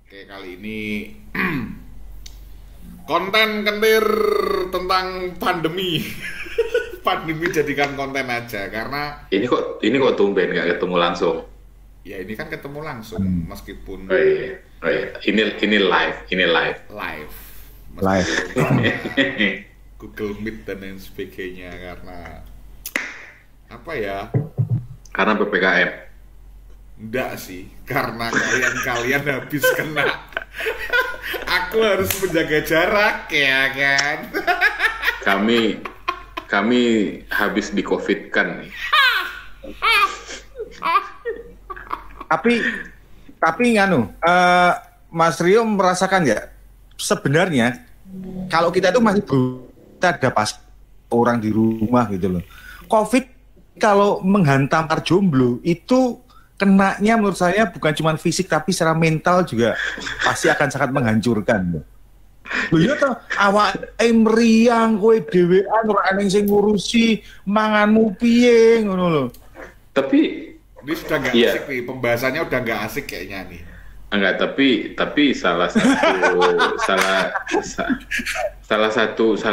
Oke, kali ini konten kentir tentang pandemi. Pandemi jadikan konten aja karena ini kok tumben nggak ketemu langsung. ya ini kan ketemu langsung meskipun Oh iya. Oh iya. Ini live. live. Live. Google Meet dan lain sebagainya karena apa ya? Karena PPKM. Enggak sih, karena kalian habis kena. Aku harus menjaga jarak ya kan. Kami habis di COVID kan nih. Tapi nganu, Mas Rio merasakan ya sebenarnya kalau kita itu masih kita ada pas orang di rumah gitu loh. COVID kalau menghantam para jomblo itu kenanya menurut saya bukan cuma fisik tapi secara mental juga pasti akan sangat menghancurkan. Lho ya toh awak meriang kowe dhewean ora ana sing ngurusi manganmu piye ngono lho. Tapi ini sudah nggak iya. asik nih, pembahasannya udah nggak asik kayaknya nih. enggak, tapi salah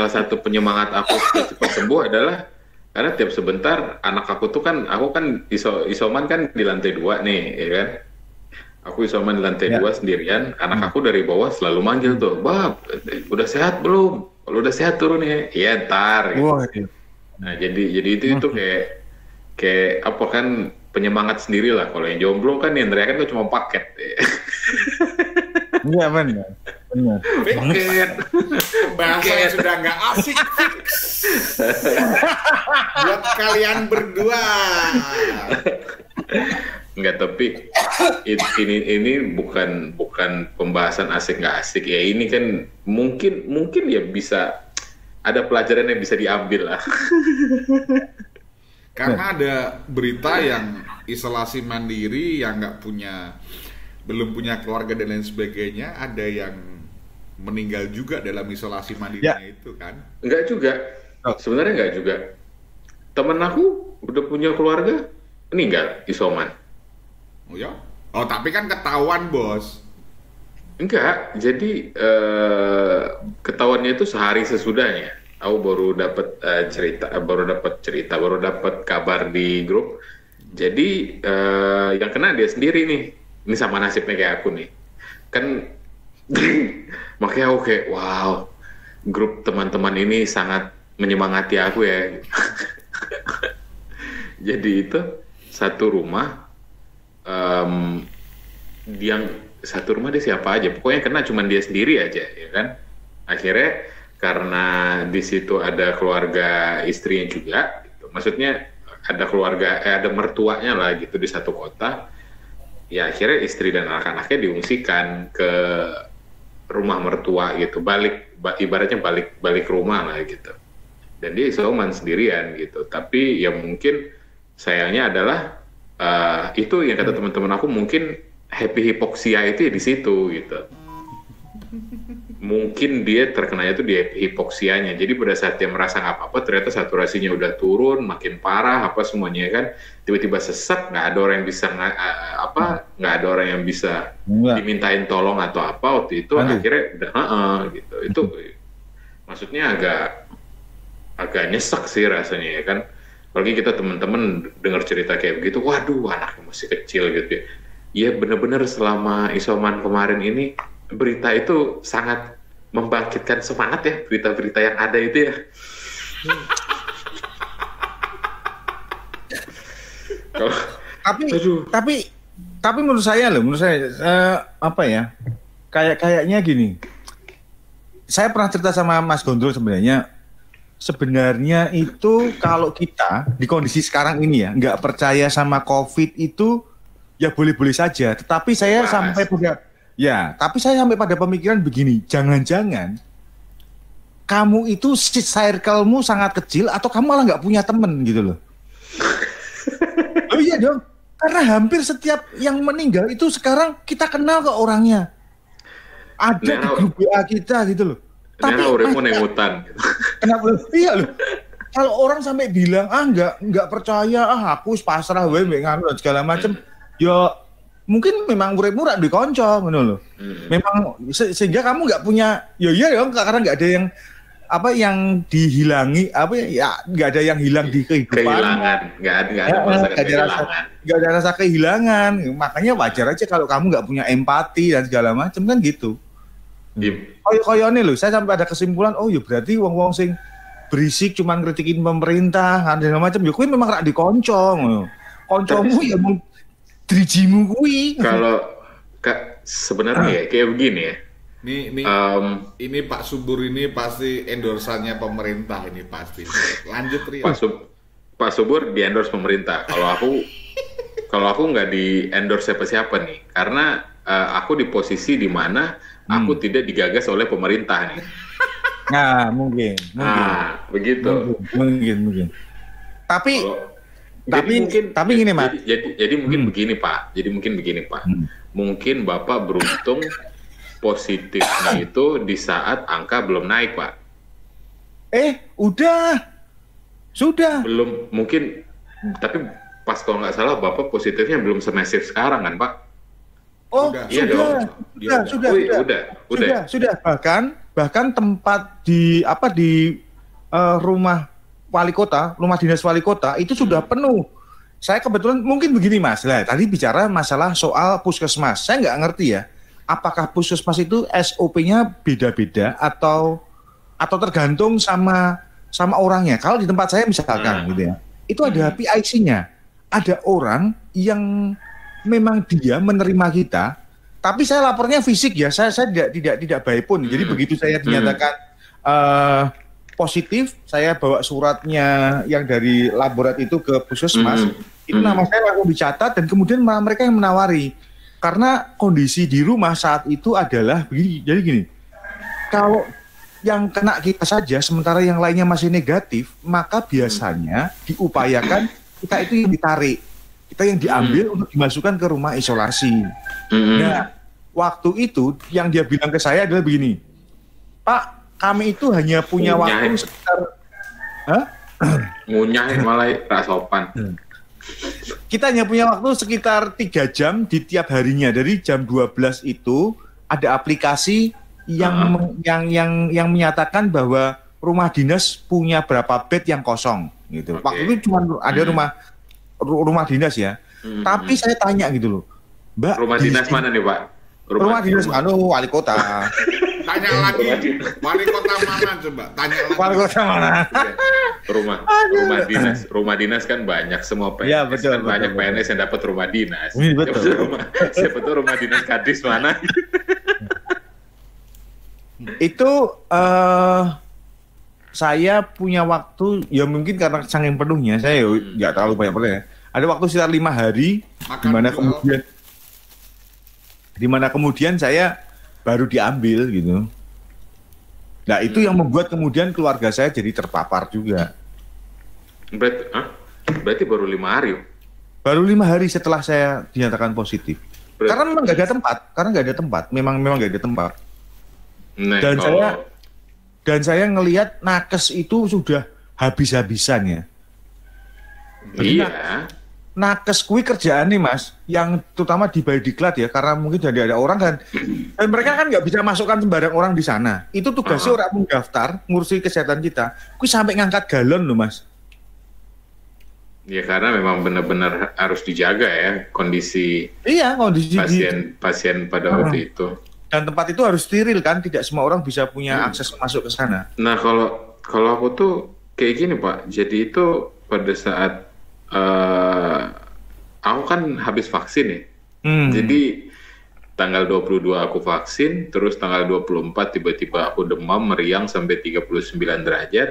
satu penyemangat aku supaya cepat sembuh adalah karena tiap sebentar aku kan isoman kan di lantai 2 nih, ya kan? Aku isoman di lantai 2 sendirian, anak aku dari bawah selalu manggil tuh, "Bab, udah sehat belum? Kalau udah sehat turun ya." "Iya, ntar." Gitu. Wah, iya. Nah, jadi itu kayak apa kan penyemangat sendiri lah. Kalau yang jomblo kan yang teriakan tuh cuma paket. Iya benar. Paket. Pembahasannya sudah nggak asik fix. Buat kalian berdua. Enggak, tapi ini bukan pembahasan asik nggak asik ya. Ini kan mungkin ya bisa ada pelajaran yang bisa diambil lah. Karena ada berita yang isolasi mandiri yang belum punya keluarga dan lain sebagainya, ada yang meninggal juga dalam isolasi mandirinya itu kan? Enggak juga. Sebenarnya enggak juga. Temen aku udah punya keluarga meninggal isoman. Oh ya? Oh tapi kan ketahuan bos. Enggak, jadi ketahuannya itu sehari sesudahnya. Aku baru dapat kabar di grup. Jadi yang kena dia sendiri nih. Ini sama nasibnya kayak aku nih. Kan makanya aku kayak wow, grup teman-teman ini sangat menyemangati aku ya. Jadi itu satu rumah dia siapa aja, pokoknya kena cuma dia sendiri aja, ya kan. Akhirnya karena di situ ada keluarga istrinya juga, gitu. Maksudnya ada mertuanya lah gitu di satu kota. Ya akhirnya istri dan anak-anaknya diungsikan ke rumah mertua gitu, ibaratnya balik rumah lah gitu. Dan dia isoman sendirian gitu. Tapi ya mungkin sayangnya adalah itu yang kata teman-teman aku, mungkin happy hipoksia itu ya di situ gitu. Mungkin dia terkenanya itu di hipoksianya. Jadi pada saat dia merasa nggak apa-apa, ternyata saturasinya udah turun, makin parah apa semuanya kan. Tiba-tiba sesak, nggak ada orang yang bisa dimintain tolong atau apa waktu itu. Akhirnya udah gitu. Itu maksudnya agak nyesek sih rasanya ya kan. Apalagi kita teman-teman dengar cerita kayak begitu, waduh anaknya masih kecil gitu ya. Iya benar-benar selama isoman kemarin ini berita itu sangat membangkitkan semangat ya, berita-berita yang ada itu ya. Tapi menurut saya apa ya? Kayaknya gini. Saya pernah cerita sama Mas Gondrol sebenarnya itu kalau kita di kondisi sekarang ini ya nggak percaya sama COVID itu ya boleh-boleh saja. Tetapi saya sampai pada pemikiran begini, jangan-jangan kamu itu circle-mu sangat kecil atau kamu malah nggak punya temen gitu loh. Oh iya dong, karena hampir setiap yang meninggal itu sekarang kita kenal ke orangnya. Ada di grup WA kita gitu loh. Tapi hutan. Kenapa? Iya loh. Kalau orang sampai bilang nggak percaya, aku pasrah wae mbek nganu segala macam, ya mungkin memang urip-urip di kanca ngono lho. Memang sehingga kamu nggak punya, karena nggak ada yang apa yang dihilangi, nggak ada yang hilang di kehidupan. Kehilangan, nggak ada kehilangan. Nggak ada rasa kehilangan. Makanya wajar aja kalau kamu nggak punya empati dan segala macam kan gitu. Koyo-koyone loh, saya sampai ada kesimpulan, oh ya berarti wong-wong sing berisik cuman kritikin pemerintah dan segala macam, ya kuwi memang rak dikoncong. Koncomu ya mung drijimu kuwi. Kalau sebenarnya kayak begini ya. Ini Pak Subur ini pasti endorsannya pemerintah ini pasti. Lanjut Rio. Pak Subur di endorse pemerintah. Kalau aku nggak di endorse siapa-siapa nih, karena aku di posisi di mana aku tidak digagas oleh pemerintah nih. Nah, mungkin. Begitu. Mungkin. Tapi gini, Mas. Jadi mungkin begini, Pak. Mungkin Bapak beruntung positifnya itu di saat angka belum naik, Pak. Sudah. Belum, mungkin, tapi pas kalau nggak salah Bapak positifnya belum semasif sekarang kan, Pak? Oh, sudah. Bahkan tempat di rumah wali kota, rumah dinas wali kota itu sudah penuh. Saya kebetulan mungkin begini Mas, tadi bicara masalah soal puskesmas. Saya nggak ngerti ya, apakah puskesmas itu SOP-nya beda-beda atau tergantung sama orangnya. Kalau di tempat saya misalkan gitu ya, itu ada PIC-nya. Ada orang yang memang dia menerima kita, tapi saya lapornya fisik ya, saya tidak by phone. Jadi begitu saya dinyatakan positif, saya bawa suratnya yang dari laborat itu ke puskesmas, itu nama saya langsung dicatat dan kemudian mereka yang menawari. Karena kondisi di rumah saat itu adalah begini, jadi gini, kalau yang kena kita saja sementara yang lainnya masih negatif, maka biasanya diupayakan kita itu yang ditarik, kita yang diambil untuk dimasukkan ke rumah isolasi. Nah, waktu itu yang dia bilang ke saya adalah begini, Pak, kami itu hanya punya waktu sekitar ngunyah malah rasopan. Kita hanya punya waktu sekitar 3 jam di tiap harinya. Dari jam 12 itu ada aplikasi yang menyatakan bahwa rumah dinas punya berapa bed yang kosong gitu. Waktu itu cuma ada rumah dinas ya. Tapi saya tanya gitu loh, Mbak, rumah dinas mana nih, Pak? Rumah dinas wali kota. Tanya lagi, wali kota mana coba? Tanya lagi. Wali kota mana? Rumah dinas kan banyak semua PNS. Ya, betul, banyak PNS yang dapat rumah dinas. Betul. Siapa tuh rumah dinas Kadis mana? Itu saya punya waktu, ya mungkin karena saking penuhnya, saya nggak terlalu banyak. Ada waktu sekitar 5 hari, di mana kemudian saya baru diambil gitu. Nah itu yang membuat kemudian keluarga saya jadi terpapar juga. Berarti baru 5 hari? Baru 5 hari setelah saya dinyatakan positif. Karena memang nggak ada tempat. Memang nggak ada tempat. Nah, dan saya ngelihat nakes itu sudah habis-habisan ya. Iya. Nakes kui kerjaan nih Mas, yang terutama di Baidiklat ya, karena mungkin jadi ada orang kan, dan mereka kan nggak bisa masukkan sembarang orang di sana. Itu tugasnya orang mendaftar, ngurusi kesehatan kita. Kui sampai ngangkat galon loh Mas. Ya karena memang benar-benar harus dijaga ya kondisi pasien pada waktu itu. Dan tempat itu harus steril kan, tidak semua orang bisa punya akses masuk ke sana. Nah kalau aku tuh kayak gini Pak, jadi itu pada saat aku kan habis vaksin ya, jadi tanggal 22 aku vaksin, terus tanggal 24 tiba-tiba aku demam meriang sampai 39 derajat.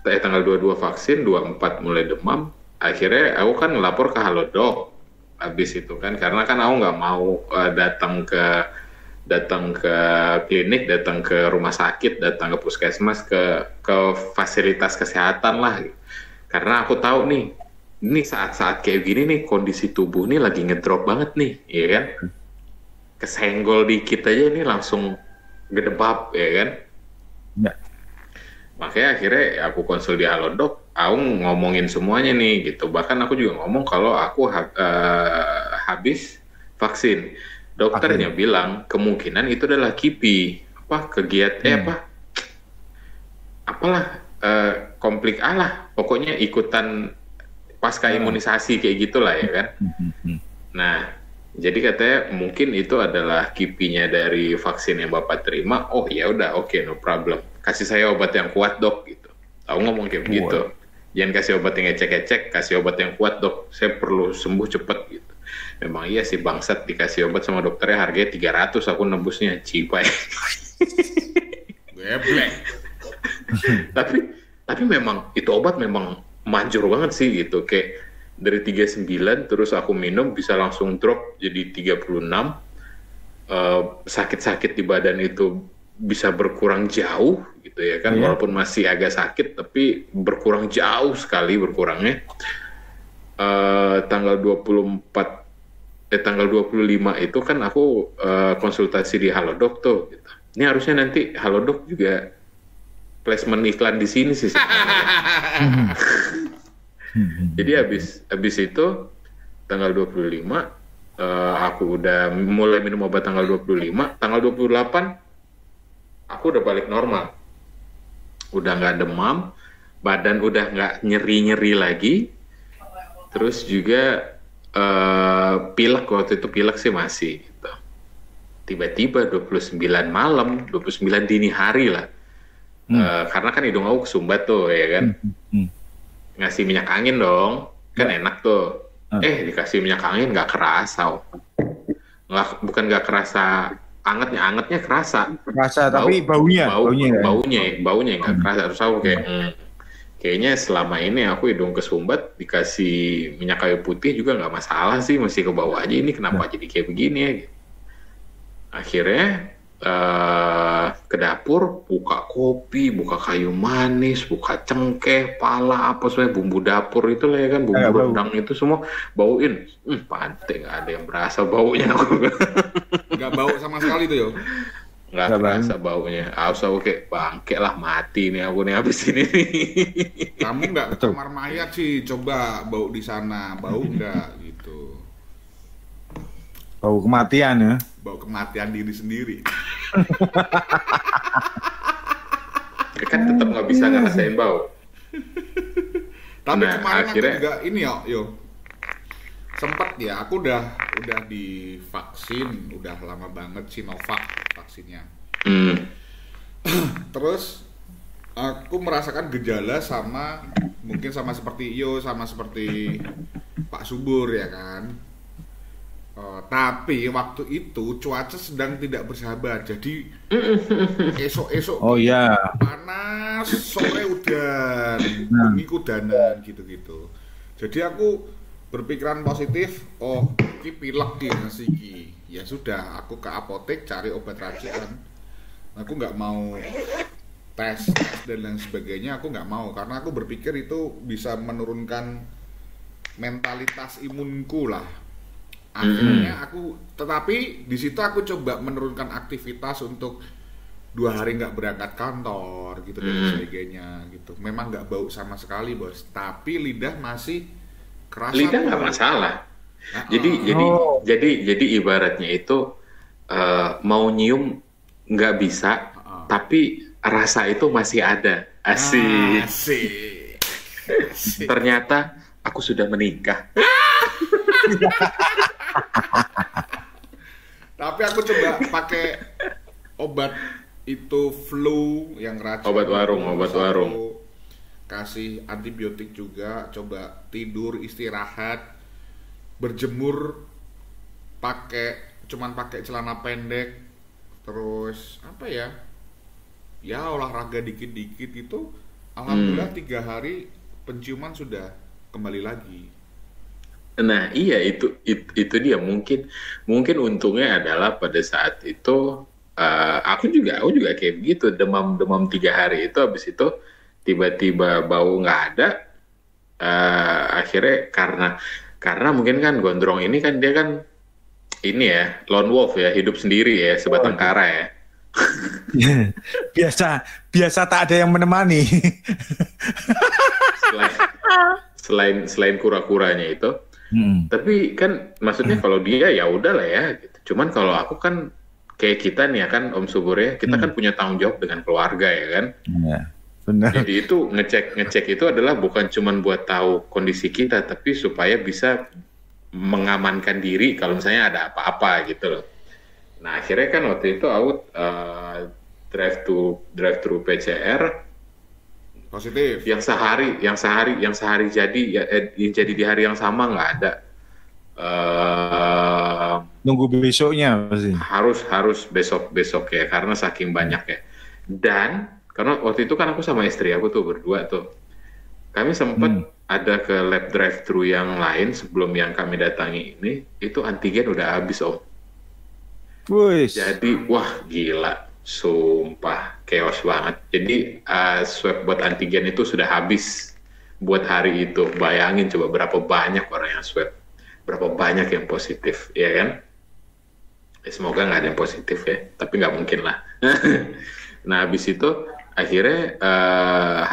Tanggal 22 vaksin, 24 mulai demam. Akhirnya aku kan ngelapor ke Halodoc habis itu kan, karena kan aku nggak mau datang ke klinik, datang ke rumah sakit, datang ke puskesmas, ke fasilitas kesehatan lah. Karena aku tahu nih, ini saat-saat kayak gini nih, kondisi tubuh nih lagi ngedrop banget nih, ya kan? Kesenggol dikit aja nih langsung gedebab, ya kan? Ya. Makanya akhirnya aku konsul di Halodoc, aku ngomongin semuanya nih gitu. Bahkan aku juga ngomong kalau aku habis vaksin. Dokternya bilang kemungkinan itu adalah KIPI, konflik pokoknya ikutan pasca imunisasi kayak gitulah ya kan. Nah, jadi katanya mungkin itu adalah KIPI-nya dari vaksin yang Bapak terima. Oh ya udah, oke, no problem. Kasih saya obat yang kuat, Dok, gitu. Aku ngomong kayak begitu. Jangan kasih obat yang ecek-ecek, kasih obat yang kuat, Dok. Saya perlu sembuh cepet gitu. Memang iya sih, bangsat dikasih obat sama dokternya harganya 300, aku nembusnya cipai. Geblek. tapi memang itu obat memang manjur banget sih gitu. Kayak dari 39 terus aku minum bisa langsung drop jadi 36. Sakit-sakit di badan itu bisa berkurang jauh gitu ya kan, walaupun masih agak sakit tapi berkurang jauh sekali berkurangnya. Tanggal 25 itu kan aku konsultasi di Halodoc tuh gitu. Ini harusnya nanti Halodoc juga placement iklan di sini sih sebenarnya. Jadi habis itu tanggal 25 aku udah mulai minum obat tanggal 25, tanggal 28 aku udah balik normal. Udah nggak demam, badan udah nggak nyeri-nyeri lagi. Terus juga pilek, waktu itu pilek sih masih gitu. Tiba-tiba 29 malam, 29 dini hari lah. Karena kan hidung aku kesumbat tuh ya kan. Ngasih minyak angin dong, kan enak tuh. Dikasih minyak angin nggak kerasa. Bukan nggak kerasa angetnya kerasa tapi baunya nggak kerasa. Terus aku kayak kayaknya selama ini aku hidung kesumbat dikasih minyak kayu putih juga nggak masalah sih, masih ke bawah aja, ini kenapa jadi kayak begini ya gitu. Akhirnya ke dapur, buka kopi, buka kayu manis, buka cengkeh, pala, apa semuanya bumbu dapur itu lah ya kan, bumbu rendang itu semua bauin. Pantai, nggak ada yang berasa baunya. Nggak bau sama sekali tuh yo. Nggak berasa baunya. Aku kayak bangke lah, mati nih aku nih habis ini nih. Kamu nggak ke kamar mayat sih, coba bau di sana, bau nggak gitu. Bau kematian ya. Bau kematian diri sendiri. Kan tetap nggak bisa ngerasain bau. Tapi kemarin akhirnya aku juga ini yo. Sempat ya, aku udah divaksin, udah lama banget Sinovac vaksinnya. Terus aku merasakan gejala mungkin sama seperti Iyo, sama seperti Pak Subur ya kan. Tapi waktu itu cuaca sedang tidak bersahabat, jadi esok-esok panas, sore udan, bengi udanan gitu-gitu. Jadi aku berpikiran positif, ini pilek di nasi. Ya sudah, aku ke apotek cari obat racikan. Aku nggak mau tes dan lain sebagainya, aku nggak mau karena aku berpikir itu bisa menurunkan mentalitas imunku lah. Akhirnya tetapi di situ aku coba menurunkan aktivitas untuk 2 hari nggak berangkat kantor gitu dan sebagainya gitu. Memang nggak bau sama sekali bos, tapi lidah masih kerasa. Lidah nggak masalah. Jadi ibaratnya itu mau nyium nggak bisa, tapi rasa itu masih ada. Asik. Ternyata aku sudah menikah. Tapi aku coba pakai obat itu flu yang racun. Obat warung. Kasih antibiotik juga, coba tidur, istirahat, berjemur, cuman pakai celana pendek, terus apa ya? Ya olahraga dikit-dikit itu, alhamdulillah 3 hari penciuman sudah kembali lagi. Nah iya itu dia, mungkin untungnya adalah pada saat itu aku juga kayak begitu, demam 3 hari itu, habis itu tiba-tiba bau nggak ada. Akhirnya karena mungkin kan gondrong ini kan dia kan ini ya lone wolf ya, hidup sendiri ya, sebatang kara ya. biasa tak ada yang menemani. Selain kura-kuranya itu, Tapi kan maksudnya kalau dia ya udahlah ya gitu. Cuman kalau aku kan kayak kita nih ya kan Om Subur ya, kita kan punya tanggung jawab dengan keluarga ya kan. Iya, benar. Jadi itu ngecek itu adalah bukan cuman buat tahu kondisi kita, tapi supaya bisa mengamankan diri kalau misalnya ada apa-apa gitu loh. Nah akhirnya kan waktu itu aku drive thru PCR Positif. yang sehari jadi yang jadi di hari yang sama nggak ada. Nunggu besoknya pasti. Harus besok ya karena saking banyak ya. Dan karena waktu itu kan aku sama istri aku tuh berdua tuh, kami sempat ada ke lab drive thru yang lain sebelum yang kami datangi ini, itu antigen udah habis Om. Wih. Jadi wah gila. Sumpah, chaos banget. Jadi swab buat antigen itu sudah habis buat hari itu. Bayangin coba berapa banyak orang yang swab, berapa banyak yang positif, ya kan? Semoga nggak ada yang positif ya, tapi nggak mungkin lah. Nah, habis itu akhirnya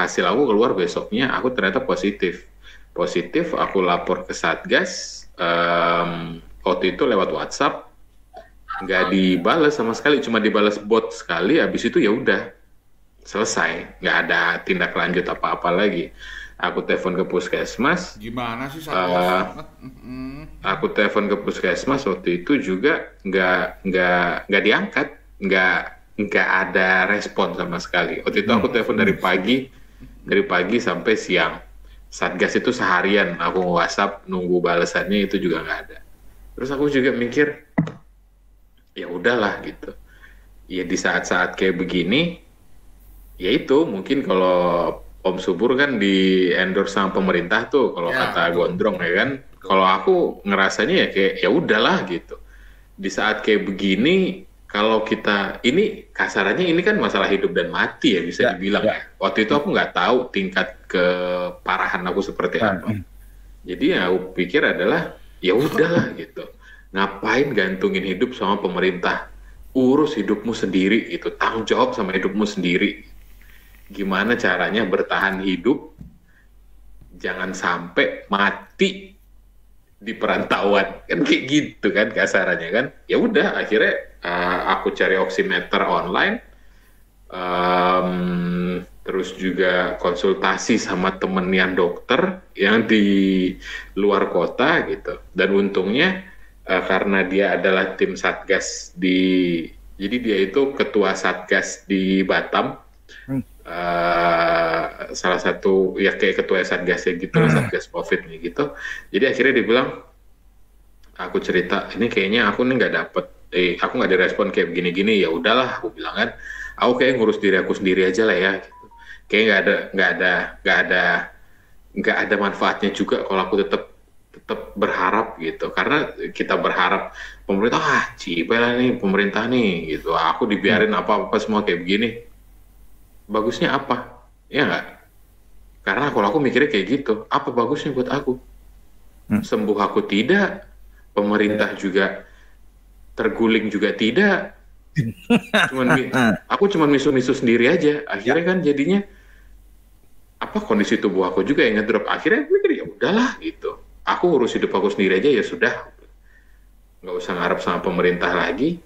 hasil aku keluar besoknya, aku ternyata positif. Positif, aku lapor ke Satgas, waktu itu lewat WhatsApp. Nggak dibalas sama sekali, cuma dibalas bot sekali, habis itu ya udah selesai, nggak ada tindak lanjut apa-apa lagi. Aku telepon ke puskesmas. Gimana sih aku telepon ke puskesmas waktu itu juga nggak diangkat, nggak ada respon sama sekali. Waktu itu aku telepon dari pagi sampai siang. Satgas itu seharian aku WhatsApp nunggu balasannya itu juga nggak ada. Terus aku juga mikir, ya udahlah gitu. Ya di saat-saat kayak begini, ya itu mungkin kalau Om Subur kan di endorse sama pemerintah tuh, kalau kata Gondrong ya kan. Kalau aku ngerasanya ya kayak ya udahlah gitu. Di saat kayak begini, kalau kita ini kasarannya ini kan masalah hidup dan mati ya bisa dibilang ya. Waktu itu aku nggak tahu tingkat keparahan aku seperti apa. Jadi yang aku pikir adalah ya udahlah gitu. Ngapain gantungin hidup sama pemerintah? Urus hidupmu sendiri, itu tanggung jawab sama hidupmu sendiri. Gimana caranya bertahan hidup? Jangan sampai mati di perantauan, kan kayak gitu kan kasarannya kan. Ya udah, akhirnya aku cari oximeter online, terus juga konsultasi sama temen yang dokter yang di luar kota gitu. Dan untungnya karena dia adalah tim Satgas jadi dia itu ketua Satgas di Batam, salah satu ya kayak ketua Satgasnya gitu, Satgas COVID nih gitu. Jadi akhirnya dia bilang, aku cerita ini kayaknya aku nih nggak dapet, aku nggak direspon kayak begini-gini. Ya udahlah, aku bilang kan, aku kayak ngurus diri aku sendiri aja lah ya. Gitu. Kayak nggak ada manfaatnya juga kalau aku tetap berharap gitu, karena kita berharap pemerintah cipel nih pemerintah nih gitu, aku dibiarin apa semua kayak begini, bagusnya apa ya nggak? Karena kalau aku mikirnya kayak gitu, apa bagusnya buat aku? Sembuh aku tidak, pemerintah juga terguling juga tidak, aku cuman misu-misu sendiri aja. Akhirnya kan jadinya apa, kondisi tubuh aku juga yang ngedrop. Akhirnya aku mikir ya udahlah gitu, aku urus hidup aku sendiri aja ya sudah, nggak usah ngarep sama pemerintah lagi.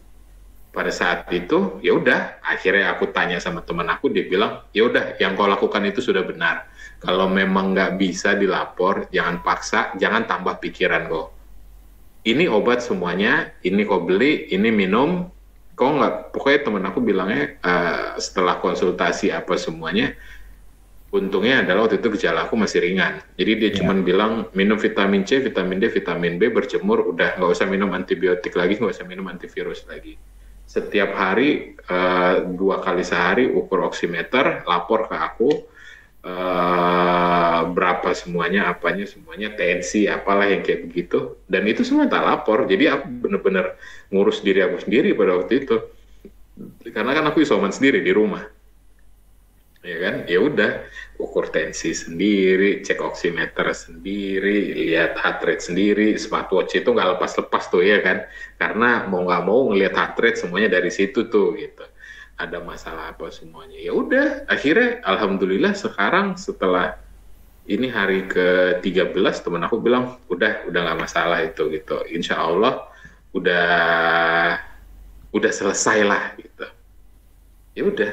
Pada saat itu ya udah, akhirnya aku tanya sama teman aku, dia bilang ya udah, yang kau lakukan itu sudah benar. Kalau memang nggak bisa dilapor, jangan paksa, jangan tambah pikiran kau. Ini obat semuanya, ini kau beli, ini minum. Kau nggak, pokoknya teman aku bilangnya setelah konsultasi apa semuanya, untungnya adalah waktu itu gejala aku masih ringan. Jadi dia cuman bilang minum vitamin C, vitamin D, vitamin B, berjemur, udah nggak usah minum antibiotik lagi, nggak usah minum antivirus lagi. Setiap hari 2 kali sehari ukur oximeter, lapor ke aku berapa semuanya, apanya semuanya, tensi apalah yang kayak begitu. Dan itu semua tak lapor. Jadi aku bener-bener ngurus diri aku sendiri pada waktu itu. Karena kan aku isoman sendiri di rumah. Ya kan, ya udah, ukur tensi sendiri, cek oximeter sendiri, lihat heart rate sendiri. Smartwatch itu nggak lepas-lepas tuh ya kan, karena mau nggak mau ngelihat heart rate semuanya dari situ tuh gitu. Ada masalah apa semuanya, ya udah. Akhirnya alhamdulillah sekarang setelah ini hari ke-13 temen aku bilang udah nggak masalah itu gitu. Insya Allah udah selesai lah gitu. Ya udah,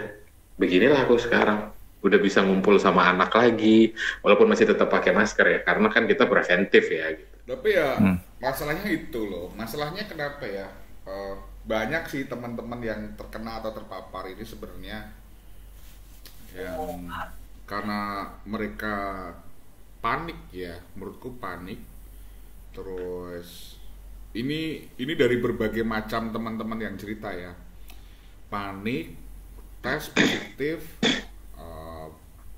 beginilah aku sekarang. Udah bisa ngumpul sama anak lagi, walaupun masih tetap pakai masker ya, karena kan kita preventif ya gitu. Tapi ya masalahnya itu loh. Masalahnya kenapa ya? Banyak sih teman-teman yang terkena atau terpapar ini sebenarnya yang karena mereka panik ya, menurutku panik. Terus ini dari berbagai macam teman-teman yang cerita ya. Panik, tes positif,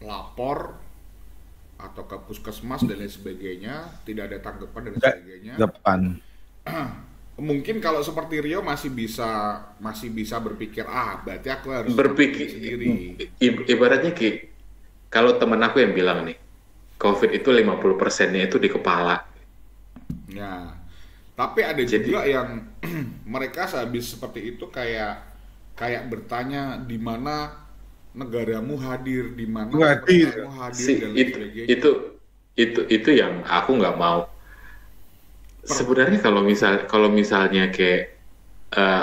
lapor atau ke puskesmas dan lain sebagainya, tidak ada tanggapan dan sebagainya. Mungkin kalau seperti Rio masih bisa berpikir berarti aku harus berpikir sendiri. Ibaratnya kalau teman aku yang bilang nih, COVID itu 50%-nya itu di kepala. Ya. Tapi ada juga yang mereka sehabis seperti itu kayak bertanya di mana negaramu hadir, di mana negaramu hadir dan lain sebagainya. Itu yang aku nggak mau. Sebenarnya kalau misalnya kayak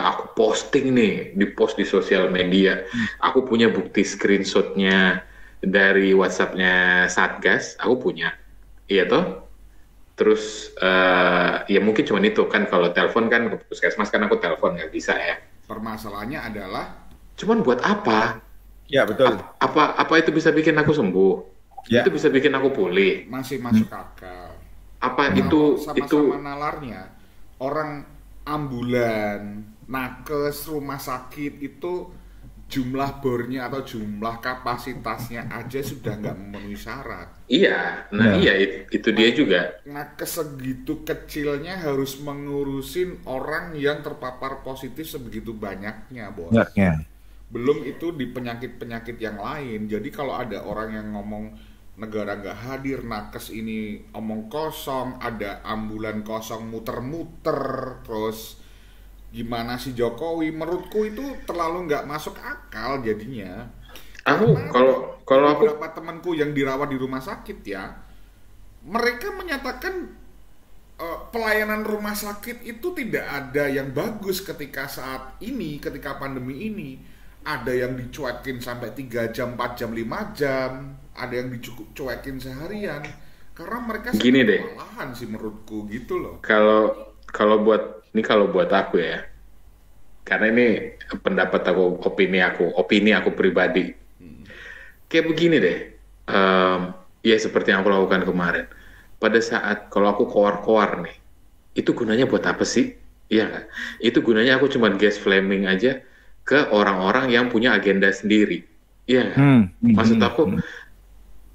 aku posting nih, di post di sosial media, aku punya bukti screenshotnya dari WhatsApp-nya Satgas, aku punya, iya toh. Terus ya mungkin cuma itu kan, kalau telepon kan ke puskesmas kan aku telepon nggak bisa ya. Permasalahannya adalah cuman buat apa? Ya betul. Apa itu bisa bikin aku sembuh? Ya. Itu bisa bikin aku pulih. Masih masuk akal. Apa itu sama-sama nalarnya orang ambulan, nakes, rumah sakit itu jumlah bornya atau jumlah kapasitasnya aja sudah nggak memenuhi syarat. Iya, iya itu dia juga. Nakes segitu kecilnya harus mengurusin orang yang terpapar positif sebegitu banyaknya, bos. Belum itu di penyakit-penyakit yang lain. Jadi kalau ada orang yang ngomong negara nggak hadir, nakes ini omong kosong, ada ambulan kosong muter-muter, terus gimana si Jokowi, menurutku itu terlalu nggak masuk akal jadinya. Kalau beberapa temanku yang dirawat di rumah sakit ya, mereka menyatakan pelayanan rumah sakit itu tidak ada yang bagus ketika pandemi ini. Ada yang dicuekin sampai 3 jam, 4 jam, 5 jam, ada yang dicuekin seharian. Karena mereka gini deh, kewalahan sih menurutku gitu loh. Kalau buat aku ya, karena ini pendapat aku, opini aku pribadi. Kayak begini deh, ya seperti yang aku lakukan kemarin. Pada saat kalau aku koar-koar nih, itu gunanya buat apa sih? Iya nggak? Itu gunanya aku cuma gas flaming aja ke orang-orang yang punya agenda sendiri. Iya nggak?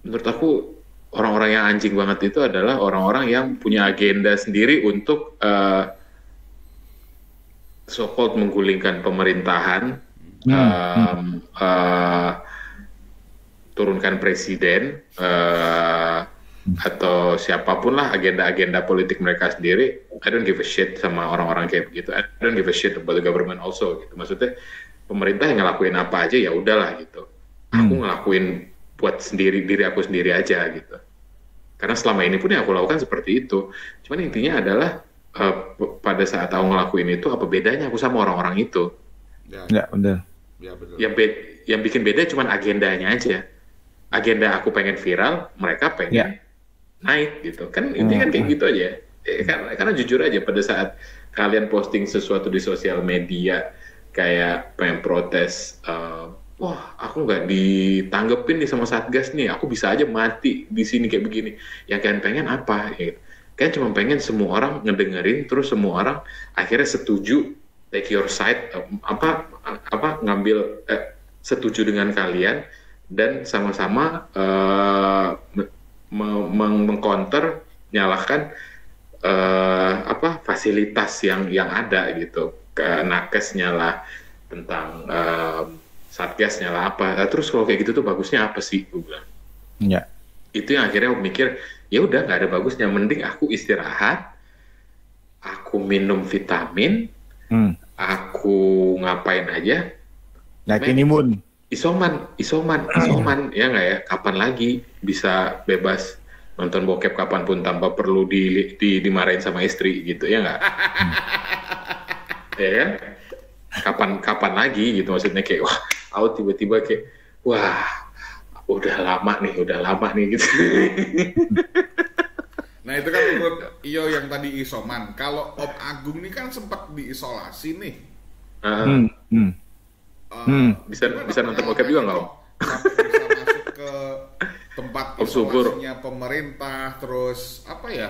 Menurut aku orang-orang yang anjing banget itu adalah orang-orang yang punya agenda sendiri untuk so-called menggulingkan pemerintahan, turunkan presiden, atau siapapun lah agenda-agenda politik mereka sendiri. I don't give a shit sama orang-orang kayak begitu. I don't give a shit about the government also gitu. Maksudnya pemerintah yang ngelakuin apa aja ya udahlah gitu. Aku ngelakuin buat diri aku sendiri aja gitu. Karena selama ini pun yang aku lakukan seperti itu. Cuman intinya adalah pada saat aku ngelakuin itu, apa bedanya aku sama orang-orang itu? Ya benar. Ya betul. Yang bikin beda cuman agendanya aja. Agenda aku pengen viral, mereka pengen naik gitu. Kan intinya kan kayak gitu aja. Karena jujur aja, pada saat kalian posting sesuatu di sosial media kayak pengen protes, wah aku nggak ditanggepin nih sama Satgas nih, aku bisa aja mati di sini kayak begini. Yang kalian pengen apa? Gitu. Kalian cuma pengen semua orang ngedengerin, terus semua orang akhirnya setuju, take your side, ngambil setuju dengan kalian, dan sama-sama mengcounter, nyalahkan fasilitas yang ada gitu. Nakes nyala tentang Satgas nyala apa. Terus kalau kayak gitu tuh bagusnya apa sih? Gue bilang. Ya. Itu yang akhirnya aku mikir, ya udah nggak ada bagusnya, mending aku istirahat, aku minum vitamin, aku ngapain aja, naikin imun, isoman, ya nggak ya, kapan lagi bisa bebas nonton bokep kapanpun tanpa perlu dimarahin sama istri gitu ya nggak? Ya kan? Kapan lagi gitu, maksudnya kayak wah aku tiba-tiba kayak wah udah lama nih gitu. Nah itu kan menurut Iyo yang tadi isoman. Kalau Om Agung ini kan sempat diisolasi nih. Bisa nonton bokep juga nggak Om? Sampai bisa masuk ke tempat Subur. isolasinya pemerintah, terus apa ya?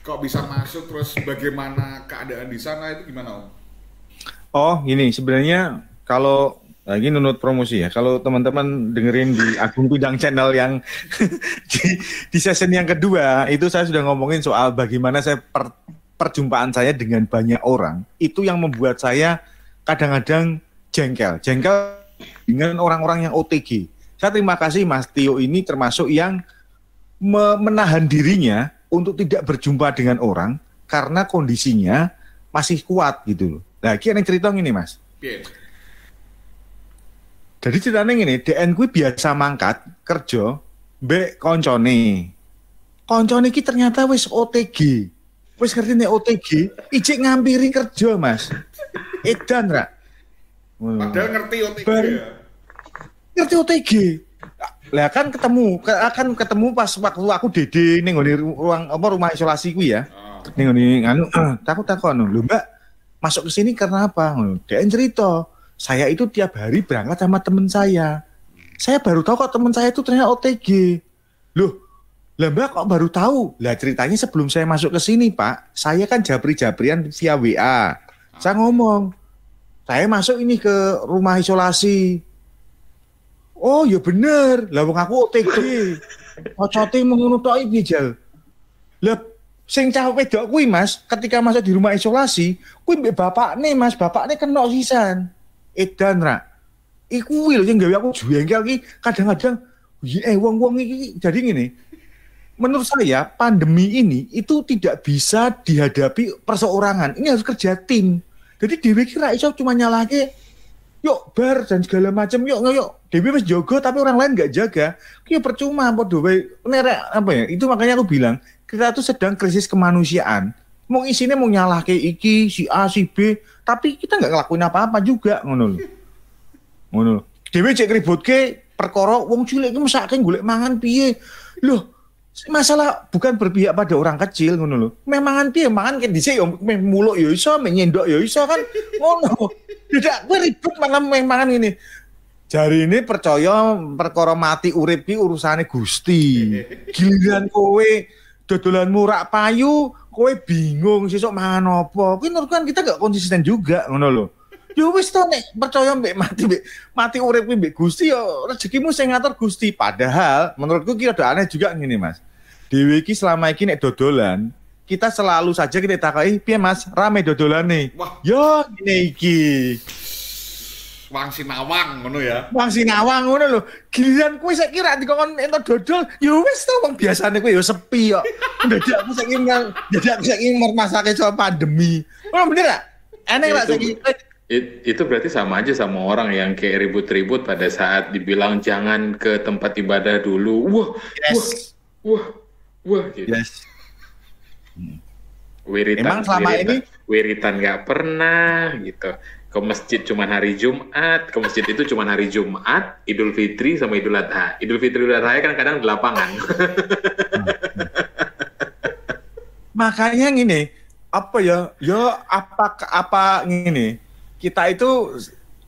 Kok bisa masuk, terus bagaimana keadaan di sana itu gimana Om? Oh gini, sebenarnya kalau lagi nunut promosi ya, kalau teman-teman dengerin di Agung Bidang Channel yang di season yang kedua, itu saya sudah ngomongin soal bagaimana saya perjumpaan saya dengan banyak orang, itu yang membuat saya kadang-kadang jengkel dengan orang-orang yang OTG. Saya terima kasih Mas Tio ini termasuk yang menahan dirinya untuk tidak berjumpa dengan orang karena kondisinya masih kuat gitu loh. Nah, ini yang cerita gini Mas. Yeah. Jadi ceritanya gini, DN gue biasa mangkat kerja mbek koncone. Koncone iki ternyata wis OTG. Wis ngerti nek OTG, ijek ngampiri kerja, Mas. Edan ra. Padahal ngerti OTG ya. Ngerti OTG. Lah kan ketemu pas waktu aku dede ning rumah isolasi ku ya. Ning ngene takon lho Mbak, masuk ke sini karena apa? DN cerita, saya itu tiap hari berangkat sama teman saya. Saya baru tahu kok teman saya itu ternyata OTG. Loh, lah Mbak kok baru tahu? Lah ceritanya sebelum saya masuk ke sini Pak, saya kan japri-japrian via WA. Saya ngomong, saya masuk ini ke rumah isolasi. Oh ya bener, lah wong aku OTG. Ocote mengono tok iki Jal. Lah sing cah wedok kuwi Mas, ketika masuk di rumah isolasi, kuwi mbek bapakne Mas, bapakne kena sisan. Edan ra. Iku lho sing gawe aku jengkel iki kadang-kadang wong-wong iki jadi ngene. Menurut saya pandemi ini itu tidak bisa dihadapi perseorangan. Ini harus kerja tim. Jadi dhewe iki ra iso cuma nyalahke yuk bar dan segala macam yuk dhewe wis jaga tapi orang lain enggak jaga. Ki percuma padha wae nerek apa ya? Itu makanya aku bilang kita tuh sedang krisis kemanusiaan. Mau isine mau nyalahke iki si A si B, tapi kita enggak ngelakuin apa-apa juga ngono lho. Ngono. Dhewe cek ributke perkara wong cilik iki mesake golek mangan piye. Loh, masalah bukan berpihak pada orang kecil ngono lho. Memangan piye? Mangan kan dhisik yo muluk yo iso, nyendok yo iso kan ngono. Tidak kowe ribut malah mangan ini. Jari ini percaya perkara mati urip ki urusane Gusti. Giliran kowe dodolanmu rak payu, kowe bingung sesuk mangan apa. Kuwi menurut kan kita gak konsisten juga ngono lho. Ya wis to nek percaya mbek mati urip kuwi mbek Gusti ya rezekimu sing ngatur Gusti. Padahal menurutku ki rada aneh juga ngene Mas. Dewe iki selama iki nek dodolan, kita selalu saja kita takai, piye Mas, rame dodolane. Wah, yo ngene iki. Wang Sinawang ngono ya. Wang Sinawang ngono lho. Giliran kowe saiki ra dikon entuk dodol, ya wis to wong biasane kowe ya sepi kok. Dadak aku saiki mermasake soal pandemi. Oh bener gak? Aneh lah saiki. Itu berarti sama aja sama orang yang kayak ribut-ribut pada saat dibilang jangan ke tempat ibadah dulu. Wah gitu. Yes. Wiritan nggak pernah gitu. Ke masjid cuma hari Jumat, ke masjid itu cuma hari Jumat, Idul Fitri sama Idul Adha. Idul Fitri Idul Adha kan kadang di lapangan. Makanya gini, apa ya? Apa gini? Kita itu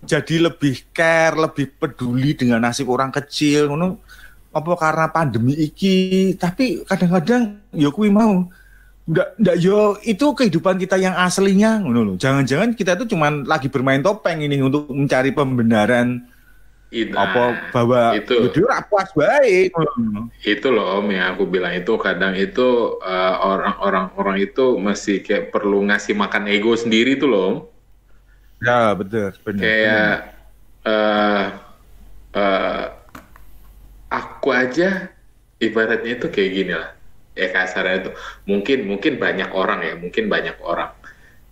jadi lebih care, lebih peduli dengan nasib orang kecil, ngono. Apa karena pandemi iki? Tapi kadang-kadang ya kuwi mau Nggak yo itu kehidupan kita yang aslinya ngono loh. Jangan-jangan kita itu cuman lagi bermain topeng ini untuk mencari pembenaran bahwa itu puas baik. Itu loh Om yang aku bilang itu kadang itu orang-orang itu masih kayak perlu ngasih makan ego sendiri tuh loh Om. Ya betul benar. Kayak aku aja ibaratnya itu kayak gini lah. Ya kasarnya itu mungkin banyak orang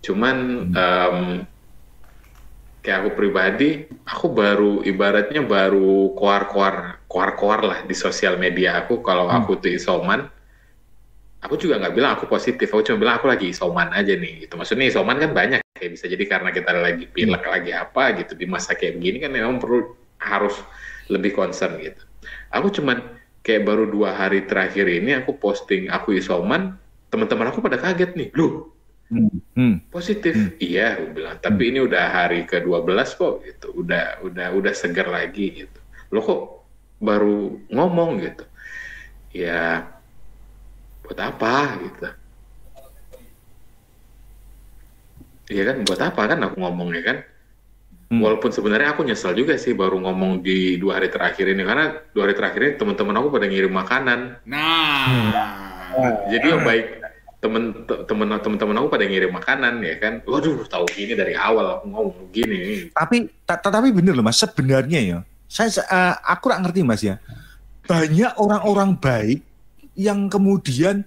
cuman kayak aku pribadi aku ibaratnya baru koar-koar koar-koar lah di sosial media aku kalau aku tuh isoman. Aku juga nggak bilang aku positif, aku cuma bilang aku lagi isoman aja nih. Gitu. Maksudnya isoman kan banyak, kayak bisa jadi karena kita lagi pilek lagi apa gitu di masa kayak begini kan memang harus lebih concern gitu. Aku cuman kayak baru 2 hari terakhir ini aku posting aku isoman, teman-teman aku pada kaget nih, loh positif, iya aku bilang. Tapi ini udah hari ke-12 kok, gitu. Udah segar lagi gitu. Lo kok baru ngomong gitu? Ya buat apa gitu? Iya kan, buat apa kan aku ngomongnya kan? Walaupun sebenarnya aku nyesel juga sih baru ngomong di 2 hari terakhir ini, karena 2 hari terakhir ini teman-teman aku pada ngirim makanan. Jadi yang baik teman-teman aku pada ngirim makanan ya kan. Waduh, tahu gini dari awal aku ngomong gini. Tapi bener loh Mas, sebenarnya ya. Aku nggak ngerti Mas ya. Banyak orang-orang baik yang kemudian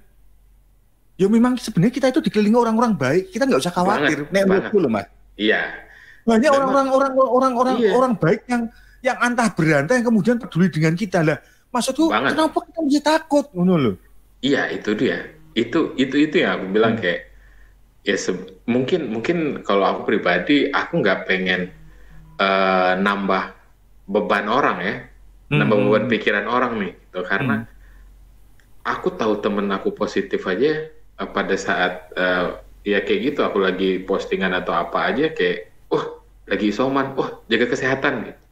ya memang sebenarnya kita itu dikelilingi orang-orang baik, kita nggak usah khawatir. Nek loh Mas. Iya. Banyak orang baik yang antah berantah yang kemudian peduli dengan kita lah. Maksudku kenapa kita mesti takut ngono loh? Iya, itu dia. Itu yang aku bilang kayak ya mungkin kalau aku pribadi aku nggak pengen nambah beban orang ya, nambah beban pikiran orang nih, gitu. Karena aku tahu temen aku positif aja pada saat ya kayak gitu aku lagi postingan atau apa aja kayak lagi isoman, jaga kesehatan gitu.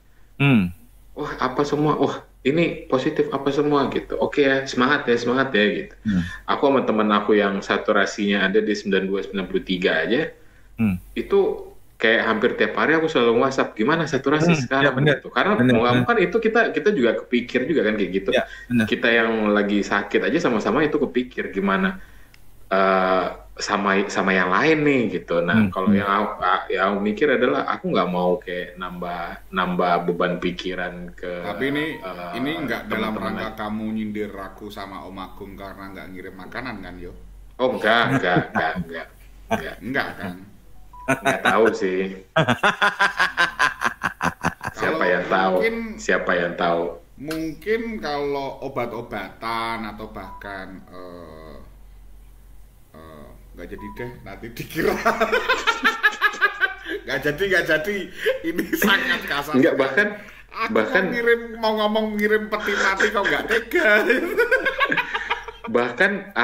Apa semua, ini positif apa semua gitu. Oke ya, semangat ya gitu. Aku sama temen aku yang saturasinya ada di 92-93 aja, itu kayak hampir tiap hari aku selalu WhatsApp gimana saturasi sekarang gitu. Karena mau kan itu kita juga kepikir juga kan kayak gitu. Kita yang lagi sakit aja sama-sama itu kepikir gimana sama yang lain nih gitu. Nah kalau yang aku mikir adalah aku nggak mau kayak nambah beban pikiran ke. Tapi ini nggak dalam rangka kamu nyindir aku sama Om Agung karena nggak ngirim makanan kan Yo? Oh enggak kan? Nggak tahu sih. Siapa yang tahu? Mungkin kalau obat-obatan atau bahkan nggak jadi deh, nanti dikira nggak jadi. Ini sangat kasar. Nggak, bahkan mau ngomong ngirim peti mati kau nggak tega. Bahkan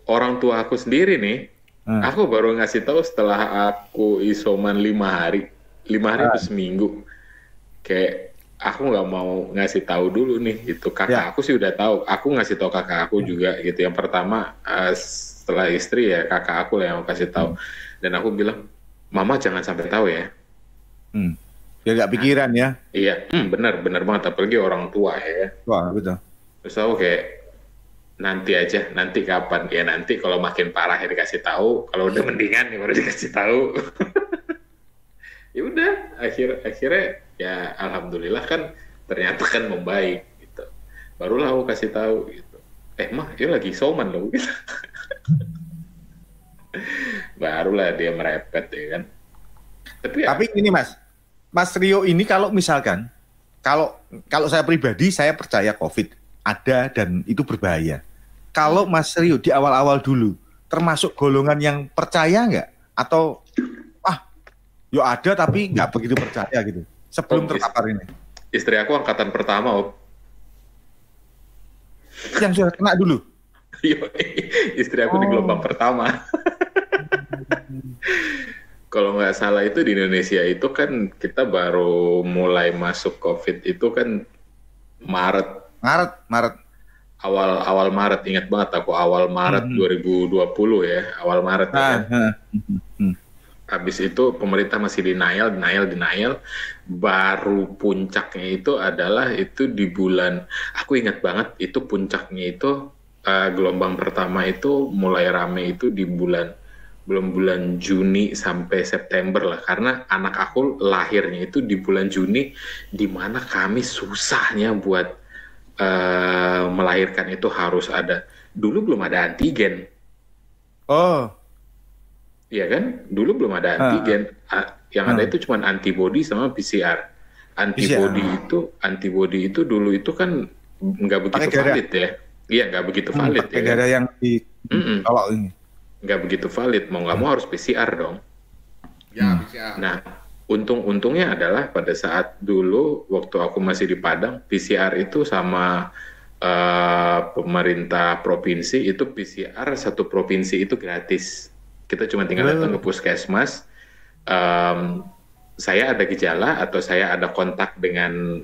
orang tua aku sendiri nih, aku baru ngasih tahu setelah aku isoman 5 hari itu seminggu. Kayak aku nggak mau ngasih tahu dulu nih, gitu. Kakak aku sih udah tahu. Aku ngasih tahu kakak aku juga, gitu. Yang pertama setelah istri ya kakak aku lah yang aku kasih tahu. Dan aku bilang, Mama jangan sampai tahu ya. Ya nggak pikiran ya. Iya, benar banget. Apalagi orang tua ya. Wah betul. Terus aku kayak nanti kapan? Ya nanti kalau makin parah ya dikasih tahu. Kalau udah mendingan ya baru dikasih tahu. Ya udah, akhirnya ya alhamdulillah kan ternyata kan membaik gitu. Barulah aku kasih tahu gitu. Mah dia lagi isoman loh gitu. Barulah dia merepet ya kan. Tapi ini Mas Rio ini kalau misalkan kalau saya pribadi saya percaya COVID ada dan itu berbahaya. Kalau Mas Rio di awal-awal dulu termasuk golongan yang percaya nggak atau yo ada tapi nggak begitu percaya gitu sebelum terpapar ini? Istri aku angkatan pertama yang sudah kena dulu. Istri aku di gelombang pertama. Kalau nggak salah itu di Indonesia itu kan kita baru mulai masuk COVID itu kan Maret. Awal Maret, ingat banget aku awal Maret 2020 ya, awal Maret ya. Habis itu pemerintah masih denial. Baru puncaknya itu adalah itu di bulan, aku ingat banget itu puncaknya itu gelombang pertama itu mulai rame itu di bulan Juni sampai September lah, karena anak aku lahirnya itu di bulan Juni, di mana kami susahnya buat melahirkan itu harus ada, dulu belum ada antigen. Iya kan? Dulu belum ada antigen. Yang ada itu cuma antibody sama PCR. antibody itu dulu itu kan nggak begitu valid ya. Iya, nggak begitu valid ya. Darah yang di kalau ini nggak begitu valid, mau nggak mau harus PCR dong. Ya, PCR. Nah, untungnya adalah pada saat dulu waktu aku masih di Padang, PCR itu sama pemerintah provinsi itu PCR satu provinsi itu gratis. Kita cuma tinggal datang ke puskesmas. Saya ada gejala atau saya ada kontak dengan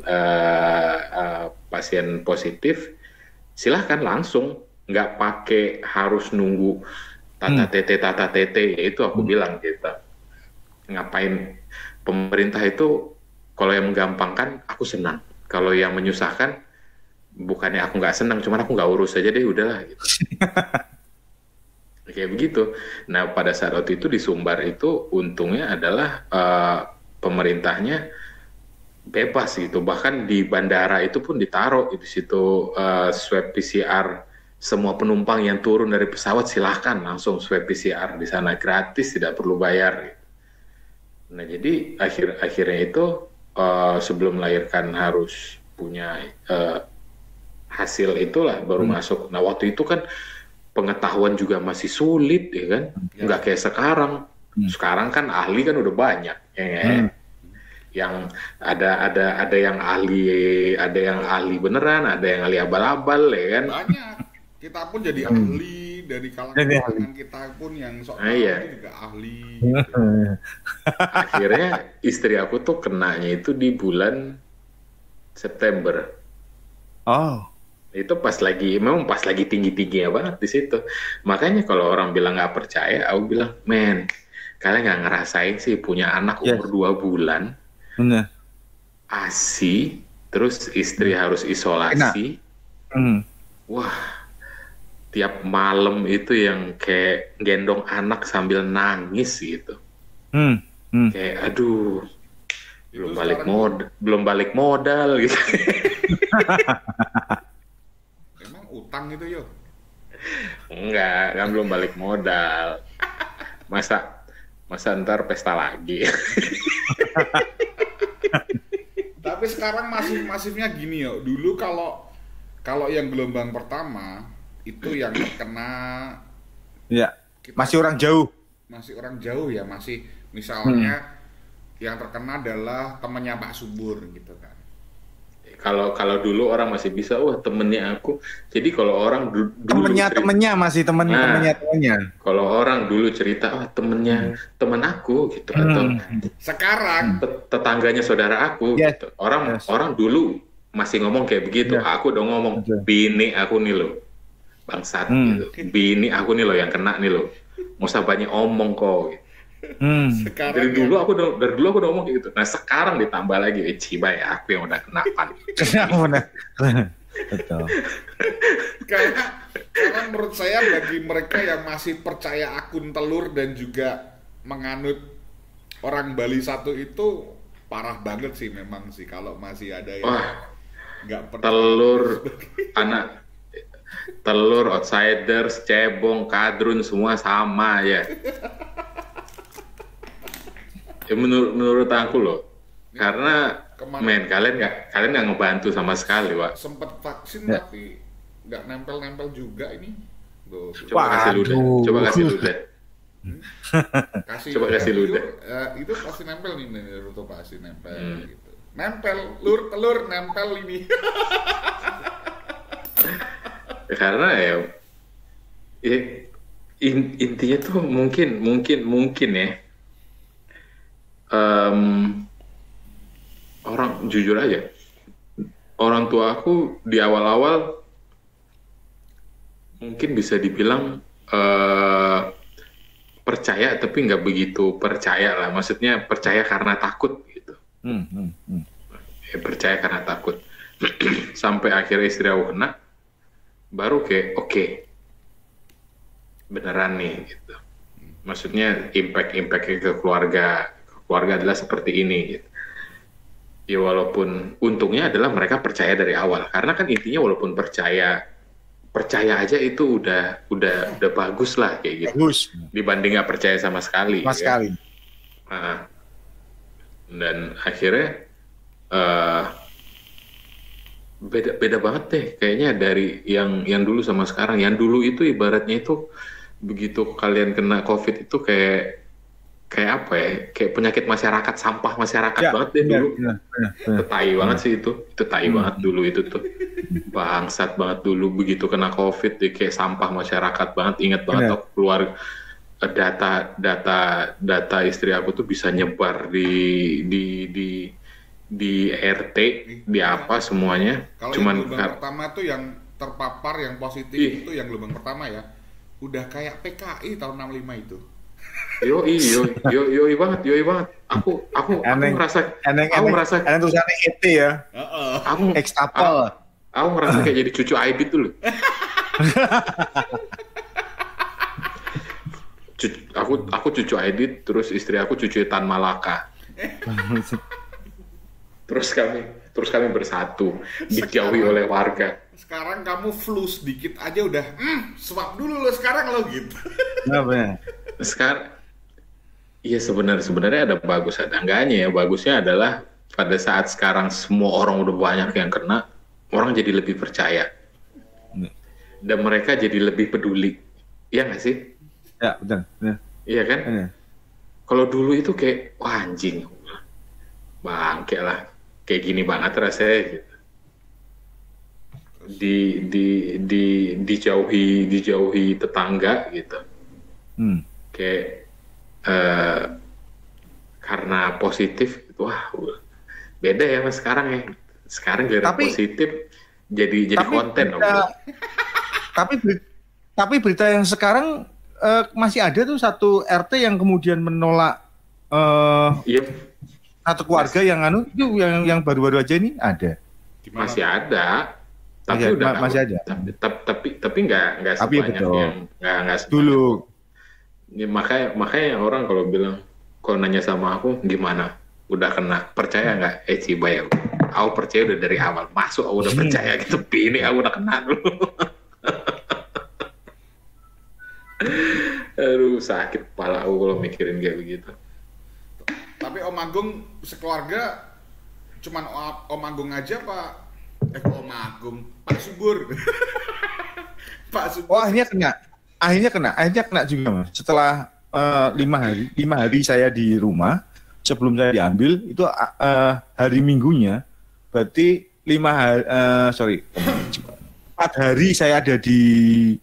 pasien positif, silahkan langsung, nggak pakai harus nunggu tata tete, itu aku bilang gitu. Ngapain pemerintah itu, kalau yang menggampangkan aku senang, kalau yang menyusahkan bukannya aku nggak senang, cuman aku nggak urus aja deh, udahlah gitu. Kayak begitu. Nah pada saat waktu itu di Sumbar itu untungnya adalah pemerintahnya bebas gitu, bahkan di bandara itu pun ditaruh di situ swab PCR, semua penumpang yang turun dari pesawat silahkan langsung swab PCR di sana gratis, tidak perlu bayar gitu. Nah jadi akhirnya itu sebelum melahirkan harus punya hasil itulah baru masuk. Nah waktu itu kan pengetahuan juga masih sulit ya kan, nggak kayak sekarang. Sekarang kan ahli kan udah banyak, yang ada yang ahli beneran, ada yang ahli abal-abal ya kan. Banyak. Kita pun jadi ahli dari kalangan kita pun yang soal juga ahli. Gitu. Akhirnya istri aku tuh kenanya itu di bulan September. Oh. Itu memang pas lagi tinggi-tingginya banget di situ. Makanya kalau orang bilang nggak percaya, aku bilang, men, kalian nggak ngerasain sih punya anak umur 2 bulan, ASI, terus istri harus isolasi. Wah, tiap malam itu yang kayak gendong anak sambil nangis gitu. Kayak aduh, belum balik modal gitu. Utang itu yo? Enggak, kan belum balik modal. Masa ntar pesta lagi. Tapi sekarang masifnya gini yo. Dulu kalau yang gelombang pertama itu yang terkena masih orang jauh. Masih orang jauh ya, masih misalnya yang terkena adalah temannya Pak Subur gitu kan. Kalau dulu orang masih bisa, temennya aku. Jadi kalau orang temennya masih temennya. Kalau orang dulu cerita, temennya temen aku gitu, atau sekarang tetangganya saudara aku. Gitu. Orang dulu masih ngomong kayak begitu. Aku udah ngomong, bini aku nih lo, bangsat gitu. Bini aku nih lo yang kena nih lo. Mau usah banyak omong kok. Gitu. Dari dulu aku udah ngomong gitu. Nah sekarang ditambah lagi, ciba ya aku yang udah kenapan. Betul. Karena menurut saya bagi mereka yang masih percaya akun telur dan juga menganut orang Bali 1 itu parah banget sih memang sih, kalau masih ada yang nggak percaya. Telur, outsiders, cebong, kadrun semua sama ya. Ya menurut aku loh, karena kalian nggak ngebantu sama sekali, Pak. Sempet vaksin tapi nggak nempel juga ini. Coba kasih ludah. Kasih ludah. Itu pasti nempel nih, Ruto pasti nempel gitu. Nempel, telur nempel ini. Karena ya intinya tuh mungkin ya. Orang jujur aja, orang tua aku di awal-awal mungkin bisa dibilang percaya tapi nggak begitu percaya lah, maksudnya percaya karena takut gitu. Ya, percaya karena takut. Sampai akhirnya istri aku kena, baru kayak oke, beneran nih gitu. Maksudnya impact-nya ke keluarga adalah seperti ini gitu. Ya walaupun untungnya adalah mereka percaya dari awal, karena kan intinya walaupun percaya aja itu udah bagus lah kayak gitu. Bagus. Dibanding nggak percaya sama sekali. Sama sekali. Dan akhirnya eh, beda banget deh kayaknya dari yang dulu sama sekarang. Yang dulu itu ibaratnya itu begitu kalian kena COVID itu kayak apa ya? Kayak penyakit masyarakat, sampah masyarakat banget deh dulu. Itu tai banget sih itu tai banget dulu itu tuh. Bangsat banget dulu begitu kena COVID deh, kayak sampah masyarakat banget. Ingat banget tuh keluar data istri aku tuh bisa nyebar di RT, di apa semuanya. Kalau Cuman yang gelombang pertama tuh yang terpapar yang positif itu yang gelombang pertama ya. Udah kayak PKI tahun 65 itu. Yoi banget. Aku merasa tulisannya ET ya. Aku ekstapel. Aku ngerasa kayak jadi cucu Aibit dulu. Aku cucu Aidit, terus istri aku cucu Tan Malaka. Terus kami bersatu, dijauhi oleh warga. Sekarang kamu flu sedikit aja udah, swab dulu lo sekarang lo gitu. Benar. Sekarang, iya sebenarnya ada bagus ada enggaknya ya. Bagusnya adalah pada saat sekarang semua orang udah banyak yang kena, orang jadi lebih percaya. Dan mereka jadi lebih peduli. Iya nggak sih? Ya, betul. Iya kan? Kalau dulu itu kayak, wah anjing, bangke lah. Kayak gini banget rasanya gitu. Dijauhi tetangga gitu. Kayak karena positif gitu, wah beda ya mas sekarang ya. Sekarang gara positif jadi konten berita, tapi berita yang sekarang masih ada tuh satu RT yang kemudian menolak satu keluarga itu yang baru-baru aja ini ada. Masih ada. Tapi udah masih ada. Tapi nggak sebanyak yang nggak dulu. Ya, makanya orang kalau bilang, kalau nanya sama aku gimana, udah kena, percaya nggak? Ciba ya, aku percaya udah dari awal masuk, aku udah percaya gitu. Ini aku udah kena dulu. Aduh sakit kepala aku kalau mikirin kayak begitu. Tapi Om Agung sekeluarga cuman Om Agung aja Pak Subur. Pak Subur. Oh akhirnya kena juga mas. Setelah 5 hari saya di rumah sebelum saya diambil itu hari Minggunya berarti 4 hari saya ada di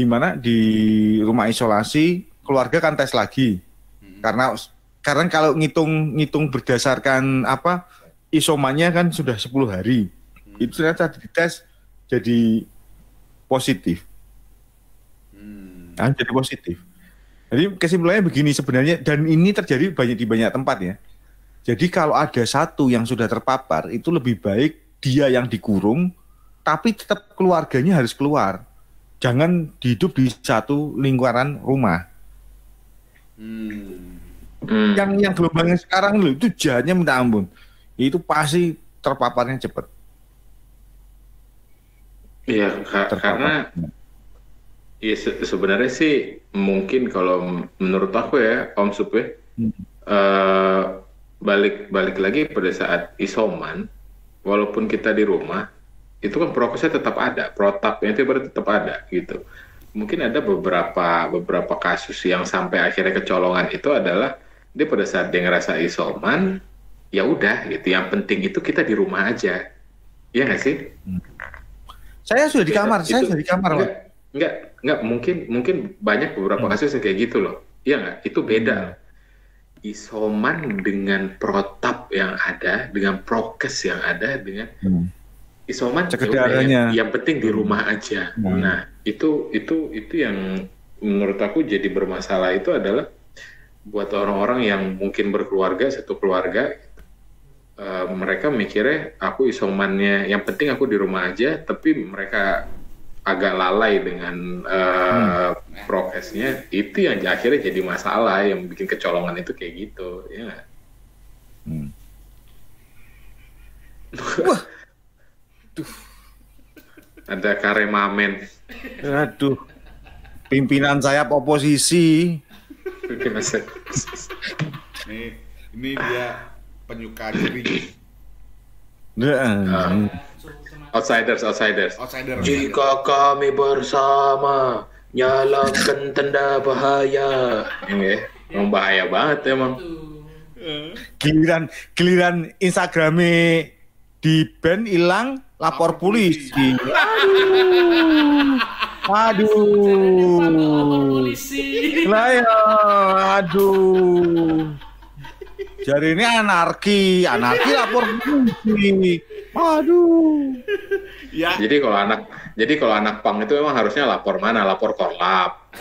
mana di rumah isolasi. Keluarga kan tes lagi karena kalau ngitung berdasarkan isomannya kan sudah 10 hari. Itu ternyata dites jadi positif. Jadi positif. Jadi kesimpulannya begini sebenarnya, dan ini terjadi di banyak tempat ya. Jadi kalau ada satu yang sudah terpapar, itu lebih baik dia yang dikurung, tapi tetap keluarganya harus keluar. Jangan hidup di satu lingkaran rumah. Yang gelombangnya sekarang itu jahatnya minta ampun. Itu pasti terpaparnya cepat. Iya, karena ya sebenarnya sih mungkin kalau menurut aku ya Om Sup ya, balik lagi pada saat isoman, walaupun kita di rumah, itu kan prokesnya tetap ada, protapnya itu berarti tetap ada gitu. Mungkin ada beberapa kasus yang sampai akhirnya kecolongan itu adalah dia pada saat dia ngerasa isoman, ya udah gitu. Yang penting itu kita di rumah aja, iya nggak sih? Saya sudah di kamar, Enggak, mungkin banyak beberapa kasus yang kayak gitu loh. Iya nggak? Itu beda. Isoman dengan protap yang ada, dengan prokes yang ada, dengan isoman yang penting di rumah aja. Nah, itu yang menurut aku jadi bermasalah itu adalah buat orang-orang yang mungkin berkeluarga, satu keluarga, mereka mikirnya aku isomannya, yang penting aku di rumah aja, tapi mereka agak lalai dengan prokesnya. Itu yang akhirnya jadi masalah, yang bikin kecolongan itu kayak gitu, ya nggak? Wah, ada Karemamen. Aduh, pimpinan sayap oposisi. Ini dia penyuka diri. Outsiders. Jika kami bersama nyalakan tanda bahaya. Ini bahaya banget emang. Giliran Instagramnya di ban hilang, lapor polisi. Aduh. Lah ya, aduh. Jadi ini anarki lapor polisi. Aduh. Ya. Jadi kalau anak pang itu emang harusnya lapor mana? Lapor Korlap.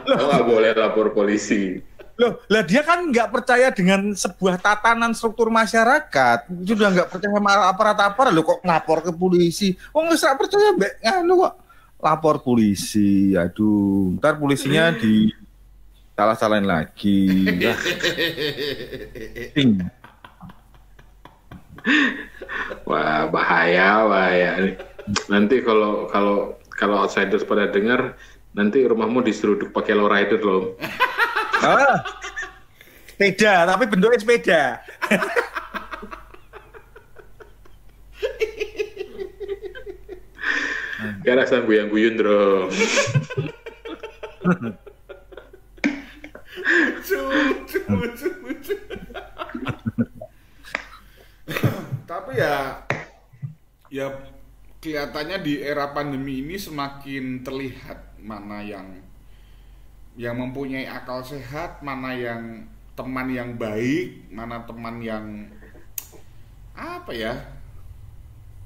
Lo nggak boleh lapor polisi. Loh, lah dia kan nggak percaya dengan sebuah tatanan struktur masyarakat. Sudah nggak percaya sama aparat-aparat, lo kok lapor ke polisi? Oh nggak percaya, mbak, lo kok lapor polisi. Aduh, ntar polisinya di salah-salahin lagi. Wah, bahaya. Nanti kalau outsiders pada dengar, nanti rumahmu diseruduk pakai lowrider loh. Sepeda, tapi bentuknya sepeda. Gak rasa guyang-guyun, bro. Tapi ya kelihatannya di era pandemi ini semakin terlihat mana yang mempunyai akal sehat, mana yang teman yang baik, mana teman yang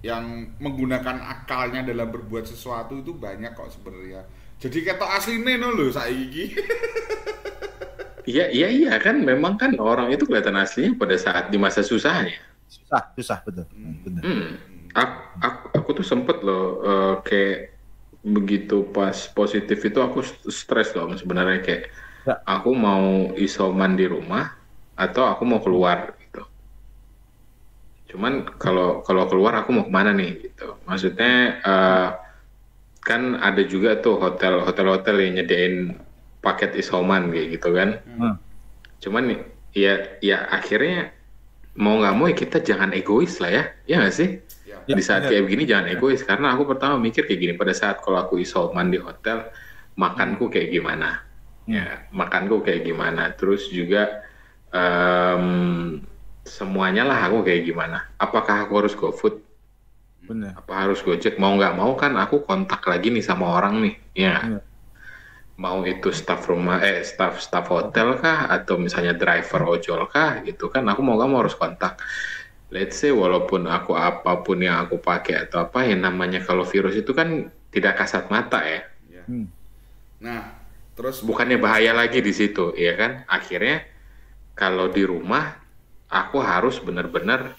yang menggunakan akalnya dalam berbuat sesuatu. Itu banyak kok sebenarnya. Jadi ketok asline lho saiki. Iya kan, memang kan orang itu kelihatan aslinya pada saat di masa susahnya. Susah betul. Aku tuh sempet loh kayak begitu pas positif itu aku stres loh sebenarnya, kayak aku mau isoman di rumah atau aku mau keluar gitu. Cuman kalau keluar aku mau kemana nih gitu. Maksudnya kan ada juga tuh hotel yang nyediain paket isoman kayak gitu kan. Cuman ya akhirnya mau nggak mau ya kita jangan egois lah ya nggak sih? Di saat kayak begini jangan egois, karena aku pertama mikir kayak gini, pada saat kalau aku isoman di hotel, makanku kayak gimana, makanku kayak gimana, terus juga semuanya lah aku kayak gimana, apakah aku harus GoFood, apa harus Gojek, mau nggak mau kan aku kontak lagi nih sama orang nih, mau itu staf hotel kah, atau misalnya driver ojol kah, gitu kan, aku mau nggak mau harus kontak. Let's say walaupun aku apapun yang aku pakai atau apa, yang namanya kalau virus itu kan tidak kasat mata ya. Nah, terus bukannya bahaya lagi di situ, ya kan? Akhirnya kalau di rumah aku harus benar-benar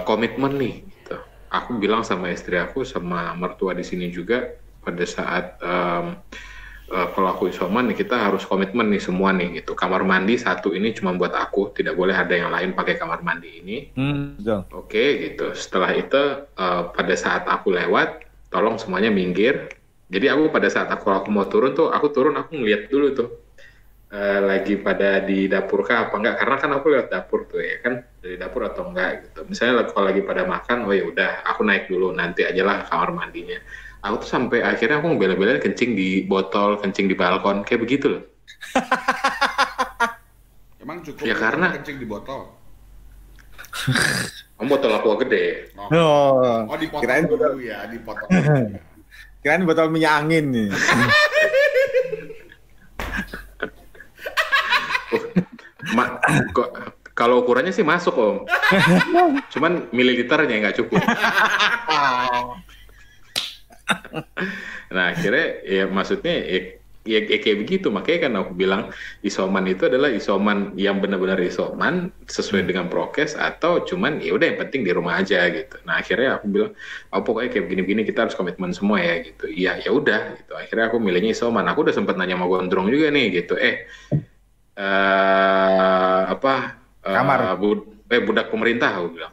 komitmen nih. Gitu. Aku bilang sama istri aku, sama mertua di sini juga, pada saat kalau aku isoman nih, kita harus komitmen nih semua nih gitu. Kamar mandi satu ini cuma buat aku, tidak boleh ada yang lain pakai kamar mandi ini. Oke, gitu. Setelah itu pada saat aku lewat, tolong semuanya minggir. Jadi aku pada saat aku mau turun tuh, aku ngeliat dulu tuh lagi pada di dapur kah apa enggak, karena kan aku lewat dapur tuh ya kan, dari dapur atau enggak gitu. Misalnya kalau lagi pada makan, oh ya udah aku naik dulu, nanti aja lah kamar mandinya. Aku tuh sampai akhirnya aku bela-belain kencing di botol, kencing di balkon, kayak begitu loh. Emang cukup ya karena kencing di botol? Botol aqua gede. Oh dipotong kirain dulu ya, dipotong. Kirain botol minyak angin nih. Kalau ukurannya sih masuk om. Cuman mililiternya nggak cukup. Nah akhirnya ya maksudnya ya kayak begitu, makanya kan aku bilang isoman itu adalah isoman yang benar-benar isoman sesuai dengan prokes, atau cuman ya udah yang penting di rumah aja gitu. Nah akhirnya aku bilang pokoknya kayak begini-begini kita harus komitmen semua ya gitu. Iya ya udah gitu, akhirnya aku milihnya isoman. Aku udah sempat nanya sama Gondrong juga nih gitu, kamar budak pemerintah, aku bilang.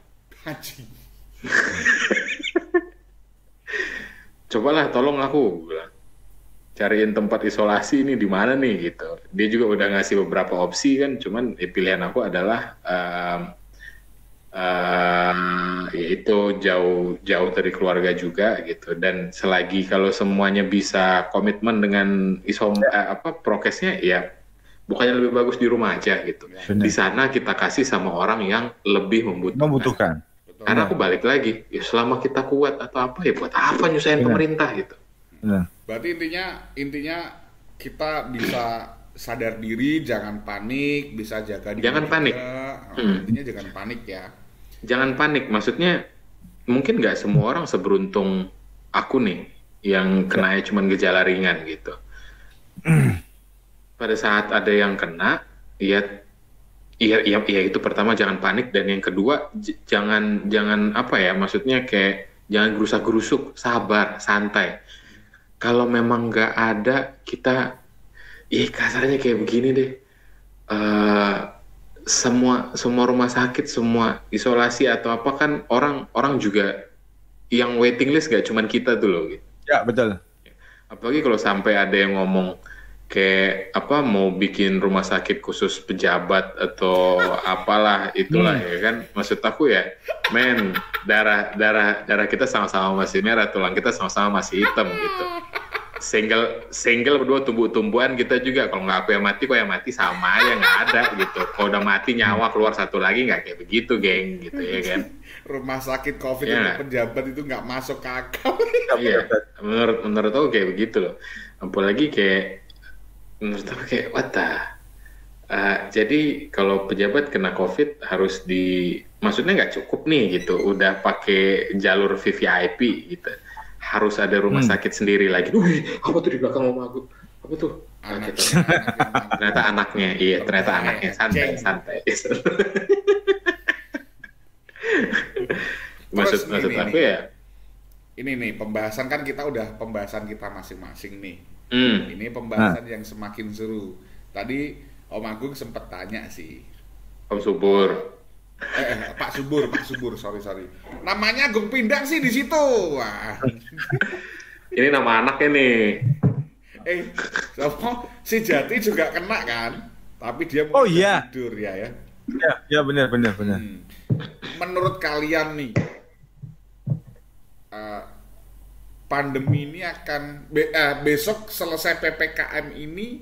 Cobalah tolong aku bilang. cariin tempat isolasi ini di mana nih gitu. Dia juga udah ngasih beberapa opsi kan, cuman pilihan aku adalah yaitu jauh dari keluarga juga gitu. Dan selagi kalau semuanya bisa komitmen dengan prokesnya, ya bukannya lebih bagus di rumah aja gitu. Benar. Di sana kita kasih sama orang yang lebih membutuhkan. Karena aku balik lagi, ya selama kita kuat atau apa ya buat apa nyusahin pemerintah gitu. Benar. Berarti intinya kita bisa sadar diri, jangan panik, bisa jaga diri. Jangan panik. Intinya jangan panik ya. Jangan panik, maksudnya mungkin nggak semua orang seberuntung aku nih yang kena cuma gejala ringan gitu. Pada saat ada yang kena, ya itu pertama jangan panik, dan yang kedua jangan apa ya, maksudnya kayak jangan gerusak-gerusuk, sabar, santai. Kalau memang nggak ada, kita kasarnya kayak begini deh. Semua rumah sakit, semua isolasi atau apa kan orang juga yang waiting list gak cuman kita tuh loh gitu. Ya, betul. Apalagi kalau sampai ada yang ngomong kayak apa mau bikin rumah sakit khusus pejabat atau apalah itulah ya kan. Maksud aku ya, darah kita sama-sama masih merah, tulang kita sama-sama masih hitam gitu. Single berdua tumbuh-tumbuhan kita juga. Kalau nggak aku yang mati, kok yang mati sama aja, nggak ada gitu. Kalau udah mati nyawa keluar satu lagi, nggak kayak begitu, geng, gitu ya kan. Rumah sakit COVID untuk pejabat itu nggak masuk ke akal. Iya, menurut aku kayak begitu loh. Apalagi kayak menurut aku kayak jadi kalau pejabat kena COVID harus maksudnya nggak cukup nih gitu. Udah pakai jalur VVIP gitu. Harus ada rumah sakit sendiri lagi. Wih, apa tuh di belakang rumah aku? Apa tuh? Ternyata anaknya. Iya, ternyata anaknya. Santai. Maksud aku ya. Ini nih, pembahasan kan kita udah pembahasan kita masing-masing nih. Ini pembahasan yang semakin seru. Tadi Om Agung sempat tanya sih. Om Subur. Pak Subur, sorry. Namanya Agung Pindang sih di situ. Wah. Ini nama anaknya nih. Si Jati juga kena kan? Tapi dia tidur ya. Ya, benar. Menurut kalian nih, pandemi ini akan besok selesai PPKM ini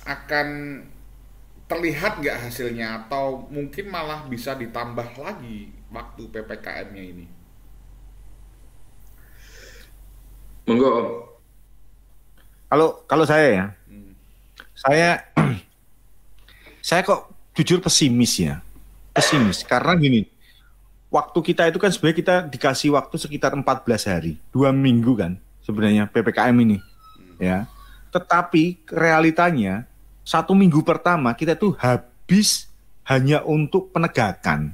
akan terlihat nggak hasilnya, atau mungkin malah bisa ditambah lagi waktu PPKM-nya ini? Monggo. Kalau saya ya, saya kok jujur pesimis karena gini, waktu kita itu kan sebenarnya kita dikasih waktu sekitar 14 hari, 2 minggu kan sebenarnya PPKM ini, ya. Tetapi realitanya 1 minggu pertama kita tuh habis hanya untuk penegakan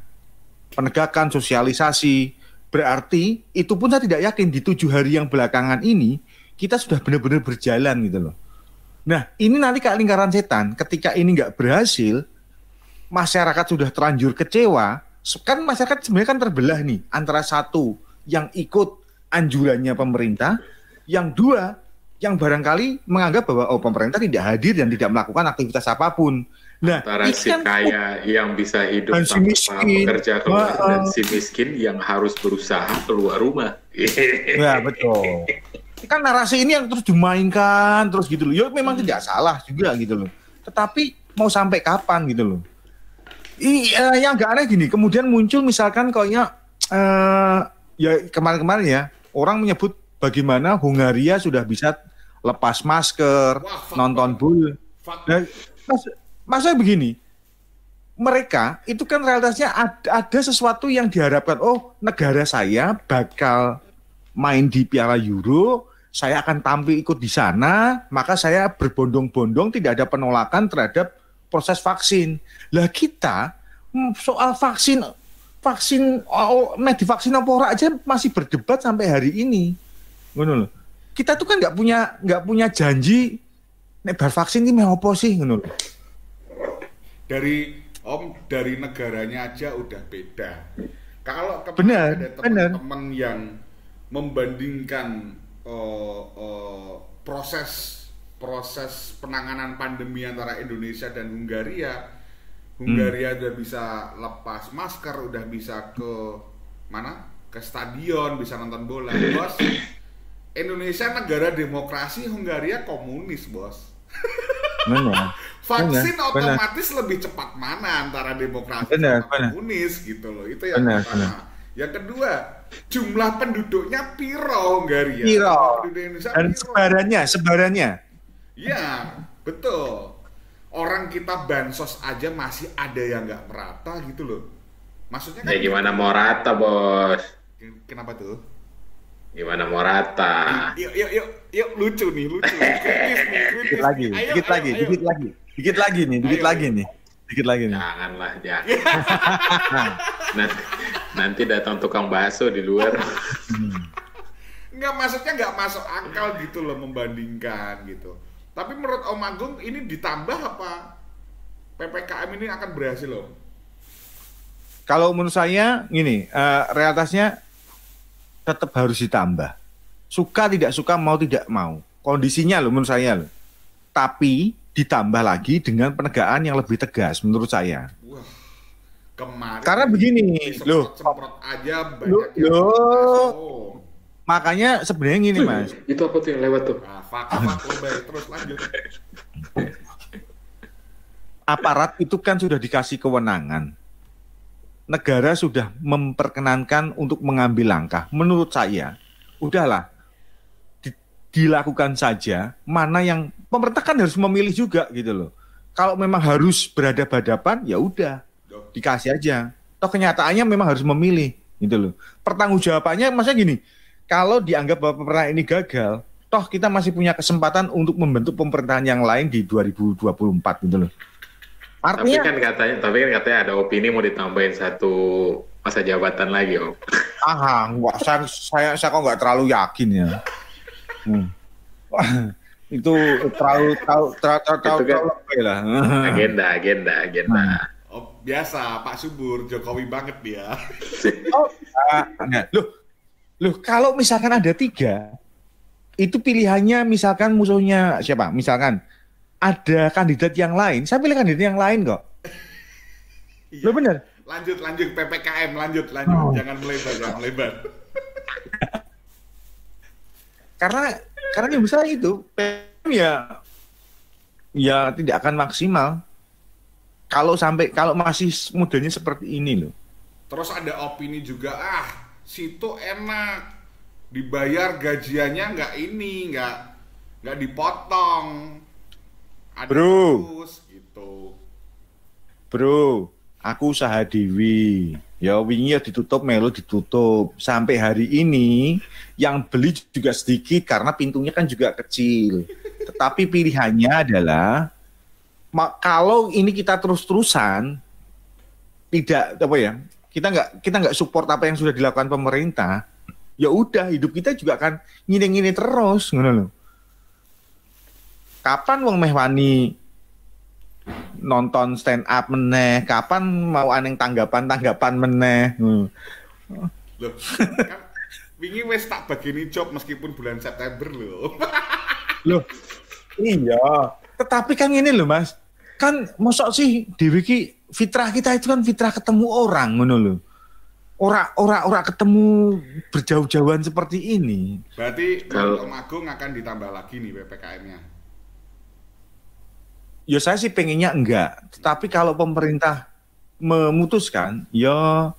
sosialisasi. Berarti itu pun saya tidak yakin di 7 hari yang belakangan ini kita sudah benar-benar berjalan gitu loh. Nah, ini nanti kayak lingkaran setan. Ketika ini nggak berhasil, masyarakat sudah terlanjur kecewa. Kan masyarakat sebenarnya kan terbelah nih, antara satu yang ikut anjurannya pemerintah, yang dua yang barangkali menganggap bahwa pemerintah tidak hadir dan tidak melakukan aktivitas apapun. Nah, antara si kan kaya yang bisa hidup tanpa bekerja keluar dan si miskin yang harus berusaha keluar rumah. Ya, betul. Kan narasi ini yang terus dimainkan terus gitu loh. Ya memang tidak salah juga gitu loh. Tetapi mau sampai kapan gitu loh. Yang agak aneh gini, kemudian muncul misalkan kayaknya ya kemarin-kemarin ya, orang menyebut bagaimana Hungaria sudah bisa lepas masker, nonton bola. Nah, maksudnya begini, mereka itu kan realitasnya ada sesuatu yang diharapkan, negara saya bakal main di Piala Euro, saya akan tampil ikut di sana, maka saya berbondong-bondong tidak ada penolakan terhadap proses vaksin. Lah kita soal vaksin divaksin apa ora aja masih berdebat sampai hari ini. Ngono loh. Kita tuh kan nggak punya janji nek bar vaksin ini mau apa sih ngono loh. Dari negaranya aja udah beda. Kalau ada teman-teman yang membandingkan proses penanganan pandemi antara Indonesia dan Hungaria. Hungaria udah bisa lepas masker, udah bisa ke mana? Ke stadion, bisa nonton bola, bos. Indonesia negara demokrasi, Hungaria komunis, bos. Benar. Vaksin otomatis lebih cepat mana antara demokrasi dan komunis gitu loh. Itu yang pertama. Yang kedua, jumlah penduduknya piro Hungaria. Dan sebarannya. Iya, betul. Orang kita bansos aja masih ada yang nggak merata gitu loh. Maksudnya kan gimana mau rata, Bos? Kenapa tuh? Gimana mau rata? Yuk, lucu nih. Kritis. Dikit lagi nih. Janganlah. Nanti datang tukang bakso di luar. Maksudnya nggak masuk akal gitu loh membandingkan gitu. Tapi menurut Om Agung ini ditambah apa PPKM ini akan berhasil loh? Kalau menurut saya gini, realitasnya tetap harus ditambah. Suka tidak suka, mau tidak mau. Kondisinya loh menurut saya loh. Tapi ditambah lagi dengan penegakan yang lebih tegas menurut saya. Wah, kemarin karena begini loh. Semprot aja banyak yang makanya sebenarnya gini Mas. Itu apa tuh yang lewat tuh? Terus lanjut. Aparat itu kan sudah dikasih kewenangan. Negara sudah memperkenankan untuk mengambil langkah. Menurut saya, udahlah dilakukan saja. Mana yang pemerintah kan harus memilih juga gitu loh. Kalau memang harus berhadapan-hadapan, ya udah dikasih aja. Toh kenyataannya memang harus memilih gitu loh. Pertanggungjawabannya maksudnya gini. Kalau dianggap bahwa pemerintahan ini gagal, toh kita masih punya kesempatan untuk membentuk pemerintahan yang lain di 2024 gitu loh. Artinya, tapi kan katanya ada opini mau ditambahin 1 masa jabatan lagi, Om. Saya kok nggak terlalu yakin ya. Itu terlalu lebih lah. Agenda. Oh, biasa Pak Subur, Jokowi banget dia. Loh, kalau misalkan ada 3, itu pilihannya misalkan musuhnya siapa? Misalkan ada kandidat yang lain, saya pilih kandidat yang lain kok. Loh benar. Lanjut PPKM, lanjut. Jangan melebar. Karena yang besar itu PPKM ya tidak akan maksimal. Kalau masih modelnya seperti ini loh. Terus ada opini juga, situ enak, dibayar gajiannya nggak dipotong. Bro, aku usaha dewi. Ya wingi ya ditutup, melo ditutup. Sampai hari ini yang beli juga sedikit karena pintunya kan juga kecil. Tetapi pilihannya adalah kalau ini kita terus-terusan tidak kita nggak support apa yang sudah dilakukan pemerintah, ya udah hidup kita juga akan ngini terus, ngono loh. Kapan wong meh wani nonton stand up meneh, kapan mau aneng tanggapan meneh. Loh, kan wingi wis tak bagini job meskipun bulan September loh. Loh, iya. Tetapi kan ini loh Mas, kan mosok sih dewe ki fitrah kita itu kan fitrah ketemu orang ngono lho. Ora ketemu berjauh-jauhan seperti ini. Berarti Om Agung akan ditambah lagi nih PPKM-nya. Ya saya sih pengennya enggak, tetapi kalau pemerintah memutuskan, ya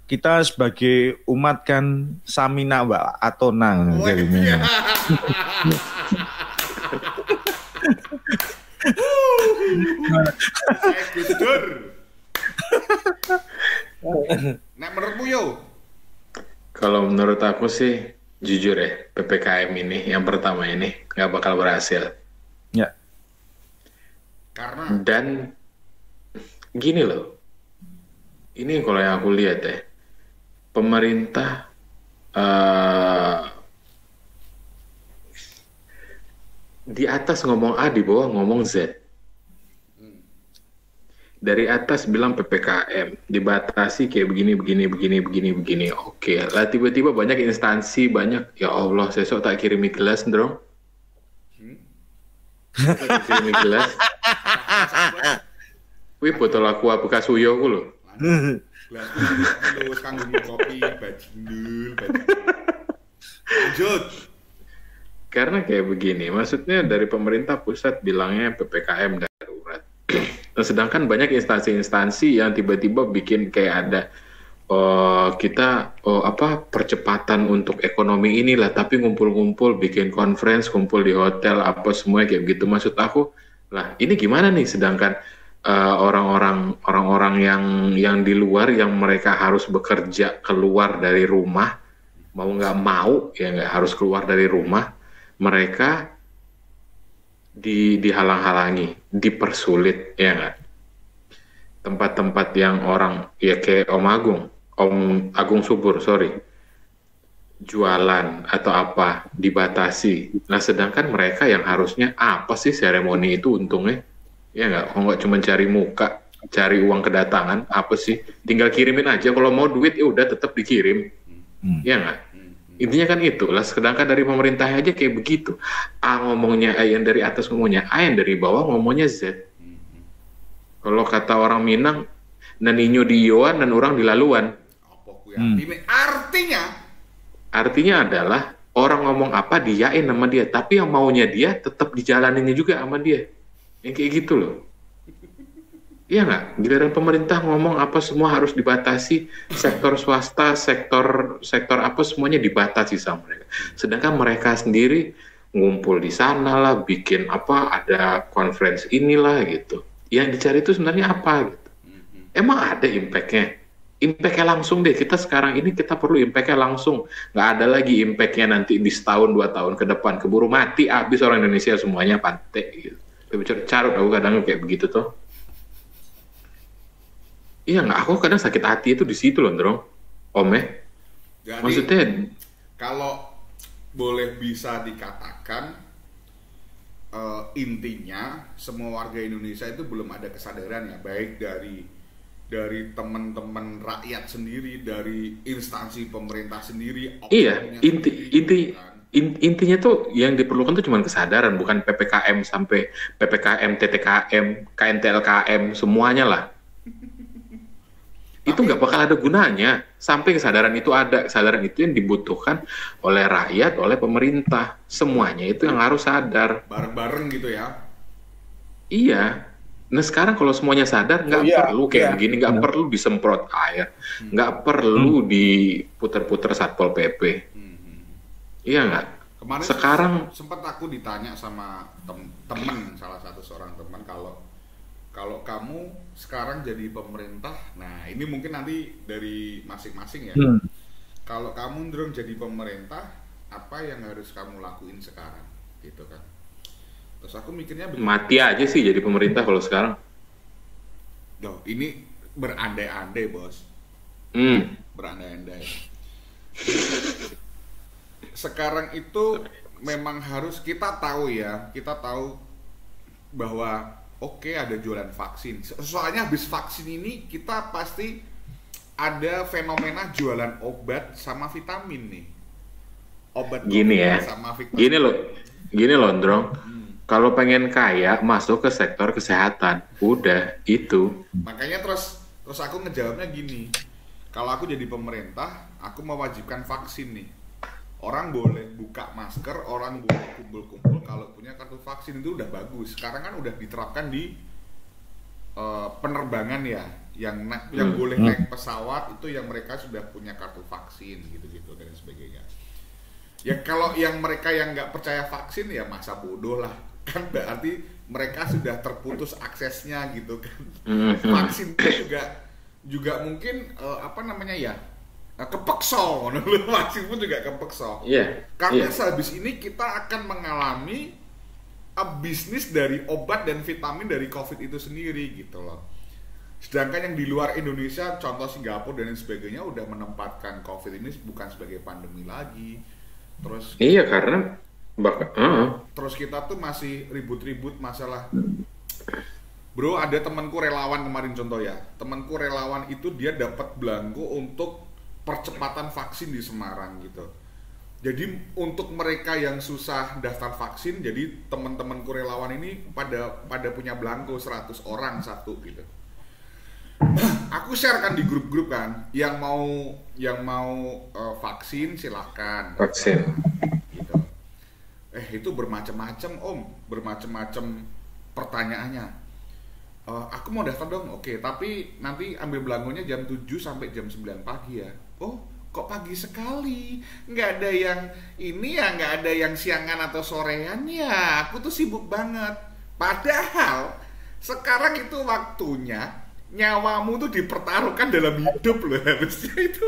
kita sebagai umat kan samina wa atona jadinya. Nah menurutmu yo? Kalau menurut aku sih jujur ya, PPKM ini yang pertama ini nggak bakal berhasil. Ya. Dan gini loh, ini kalau yang aku lihat ya, pemerintah di atas ngomong A, di bawah ngomong Z. Dari atas bilang PPKM, dibatasi kayak begini. Oke, lah tiba-tiba banyak instansi, banyak, ya Allah, sesok tak kirimi gelas, dong. Ini gelas. Wih, botol aqua bekas uyo ku lho. Gelas terus kanggo kopi, bajindul. Lanjut. Karena kayak begini, maksudnya dari pemerintah pusat bilangnya PPKM darurat. Nah, sedangkan banyak instansi-instansi yang tiba-tiba bikin kayak ada percepatan untuk ekonomi inilah, tapi ngumpul-ngumpul bikin conference, kumpul di hotel apa semuanya kayak begitu. Maksud aku, lah ini gimana nih, sedangkan orang-orang yang di luar yang mereka harus bekerja keluar dari rumah, mau nggak mau ya nggak harus keluar dari rumah, mereka dihalang-halangi, dipersulit ya nggak. Tempat-tempat yang orang ya kayak Om Agung Subur, jualan atau apa dibatasi. Nah, sedangkan mereka yang harusnya apa sih seremoni itu untungnya? Ya nggak cuma cari muka, cari uang kedatangan, apa sih? Tinggal kirimin aja, kalau mau duit ya udah tetap dikirim. Ya nggak? Intinya kan itu lah. Sedangkan dari pemerintah aja kayak begitu. A ngomongnya A, yang dari atas ngomongnya A, yang dari bawah ngomongnya Z. Kalau kata orang Minang, naninyo di Yoan dan orang di laluan. Artinya adalah orang ngomong apa diyain sama dia, tapi yang maunya dia tetap dijalaninnya juga sama dia. Yang kayak gitu loh. Iya nggak? Giliran pemerintah ngomong apa semua harus dibatasi, sektor swasta, sektor apa semuanya dibatasi sama mereka. Sedangkan mereka sendiri ngumpul di sana lah, bikin apa, ada conference inilah gitu. Yang dicari itu sebenarnya apa gitu. Emang ada impact-nya? Impact-nya langsung deh. Kita sekarang ini kita perlu impact-nya langsung. Nggak ada lagi impact-nya nanti di setahun, 2 tahun ke depan. Keburu mati, habis orang Indonesia semuanya pantek gitu. Lebih carut aku kadang kayak begitu tuh. Iya nggak, aku kadang sakit hati itu di situ loh, Ndrong. Jadi, maksudnya kalau boleh bisa dikatakan intinya semua warga Indonesia itu belum ada kesadaran ya, baik dari teman-teman rakyat sendiri, dari instansi pemerintah sendiri. Iya, intinya tuh yang diperlukan tuh cuma kesadaran, bukan PPKM sampai PPKM, TTKM, KNTLKM, semuanya lah. Itu nggak bakal ada gunanya sampai kesadaran itu ada. Kesadaran itu yang dibutuhkan oleh rakyat, oleh pemerintah. Semuanya itu yang harus sadar. Bareng-bareng gitu ya. Iya. Nah sekarang kalau semuanya sadar, nggak perlu kayak begini, nggak perlu disemprot air, nggak perlu diputer-puter Satpol PP. Iya nggak? Kemarin sekarang sempat aku ditanya sama temen, salah satu seorang teman, kalau kamu sekarang jadi pemerintah, nah ini mungkin nanti dari masing-masing ya. Kalau kamu Ndrong jadi pemerintah, apa yang harus kamu lakuin sekarang, gitu kan? Terus aku mikirnya begini, mati aja sih jadi pemerintah kalau sekarang. Loh, ini berandai-andai bos. Berandai-andai. Sekarang itu memang harus kita tahu bahwa oke, ada jualan vaksin. Soalnya habis vaksin ini kita pasti ada fenomena jualan obat sama vitamin nih. Obat gini ya. Sama vitamin. Gini loh, Ndrong. Kalau pengen kaya, masuk ke sektor kesehatan. Udah, itu. Makanya terus aku ngejawabnya gini. Kalau aku jadi pemerintah, aku mewajibkan vaksin nih. Orang boleh buka masker, orang boleh kumpul-kumpul kalau punya kartu vaksin, itu udah bagus. Sekarang kan udah diterapkan di penerbangan ya, yang boleh naik pesawat itu yang mereka sudah punya kartu vaksin gitu-gitu dan sebagainya. Ya kalau yang mereka yang nggak percaya vaksin ya masa bodoh lah, kan berarti mereka sudah terputus aksesnya gitu kan. Vaksin itu juga mungkin kepeksa, vaksin pun juga kepeksa. Karena sehabis ini kita akan mengalami bisnis dari obat dan vitamin dari COVID itu sendiri gitu loh. Sedangkan yang di luar Indonesia, contoh Singapura dan sebagainya, udah menempatkan COVID ini bukan sebagai pandemi lagi. Terus karena terus kita tuh masih ribut-ribut masalah. Bro, ada temanku relawan kemarin contoh ya. Temanku relawan itu dia dapat belangko untuk percepatan vaksin di Semarang gitu. Jadi untuk mereka yang susah daftar vaksin, jadi teman-temanku relawan ini pada punya belangko 100 orang satu gitu. Aku share kan di grup-grup kan, yang mau vaksin silahkan. Vaksin. Gitu. Itu bermacam-macam bermacam-macam pertanyaannya. Aku mau daftar dong, oke, tapi nanti ambil belangkonya jam 7 sampai jam 9 pagi ya. Oh, kok pagi sekali? Nggak ada yang ini ya, nggak ada yang siangan atau sorean ya. Aku tuh sibuk banget. Padahal sekarang itu waktunya nyawamu tuh dipertaruhkan dalam hidup loh. Harusnya itu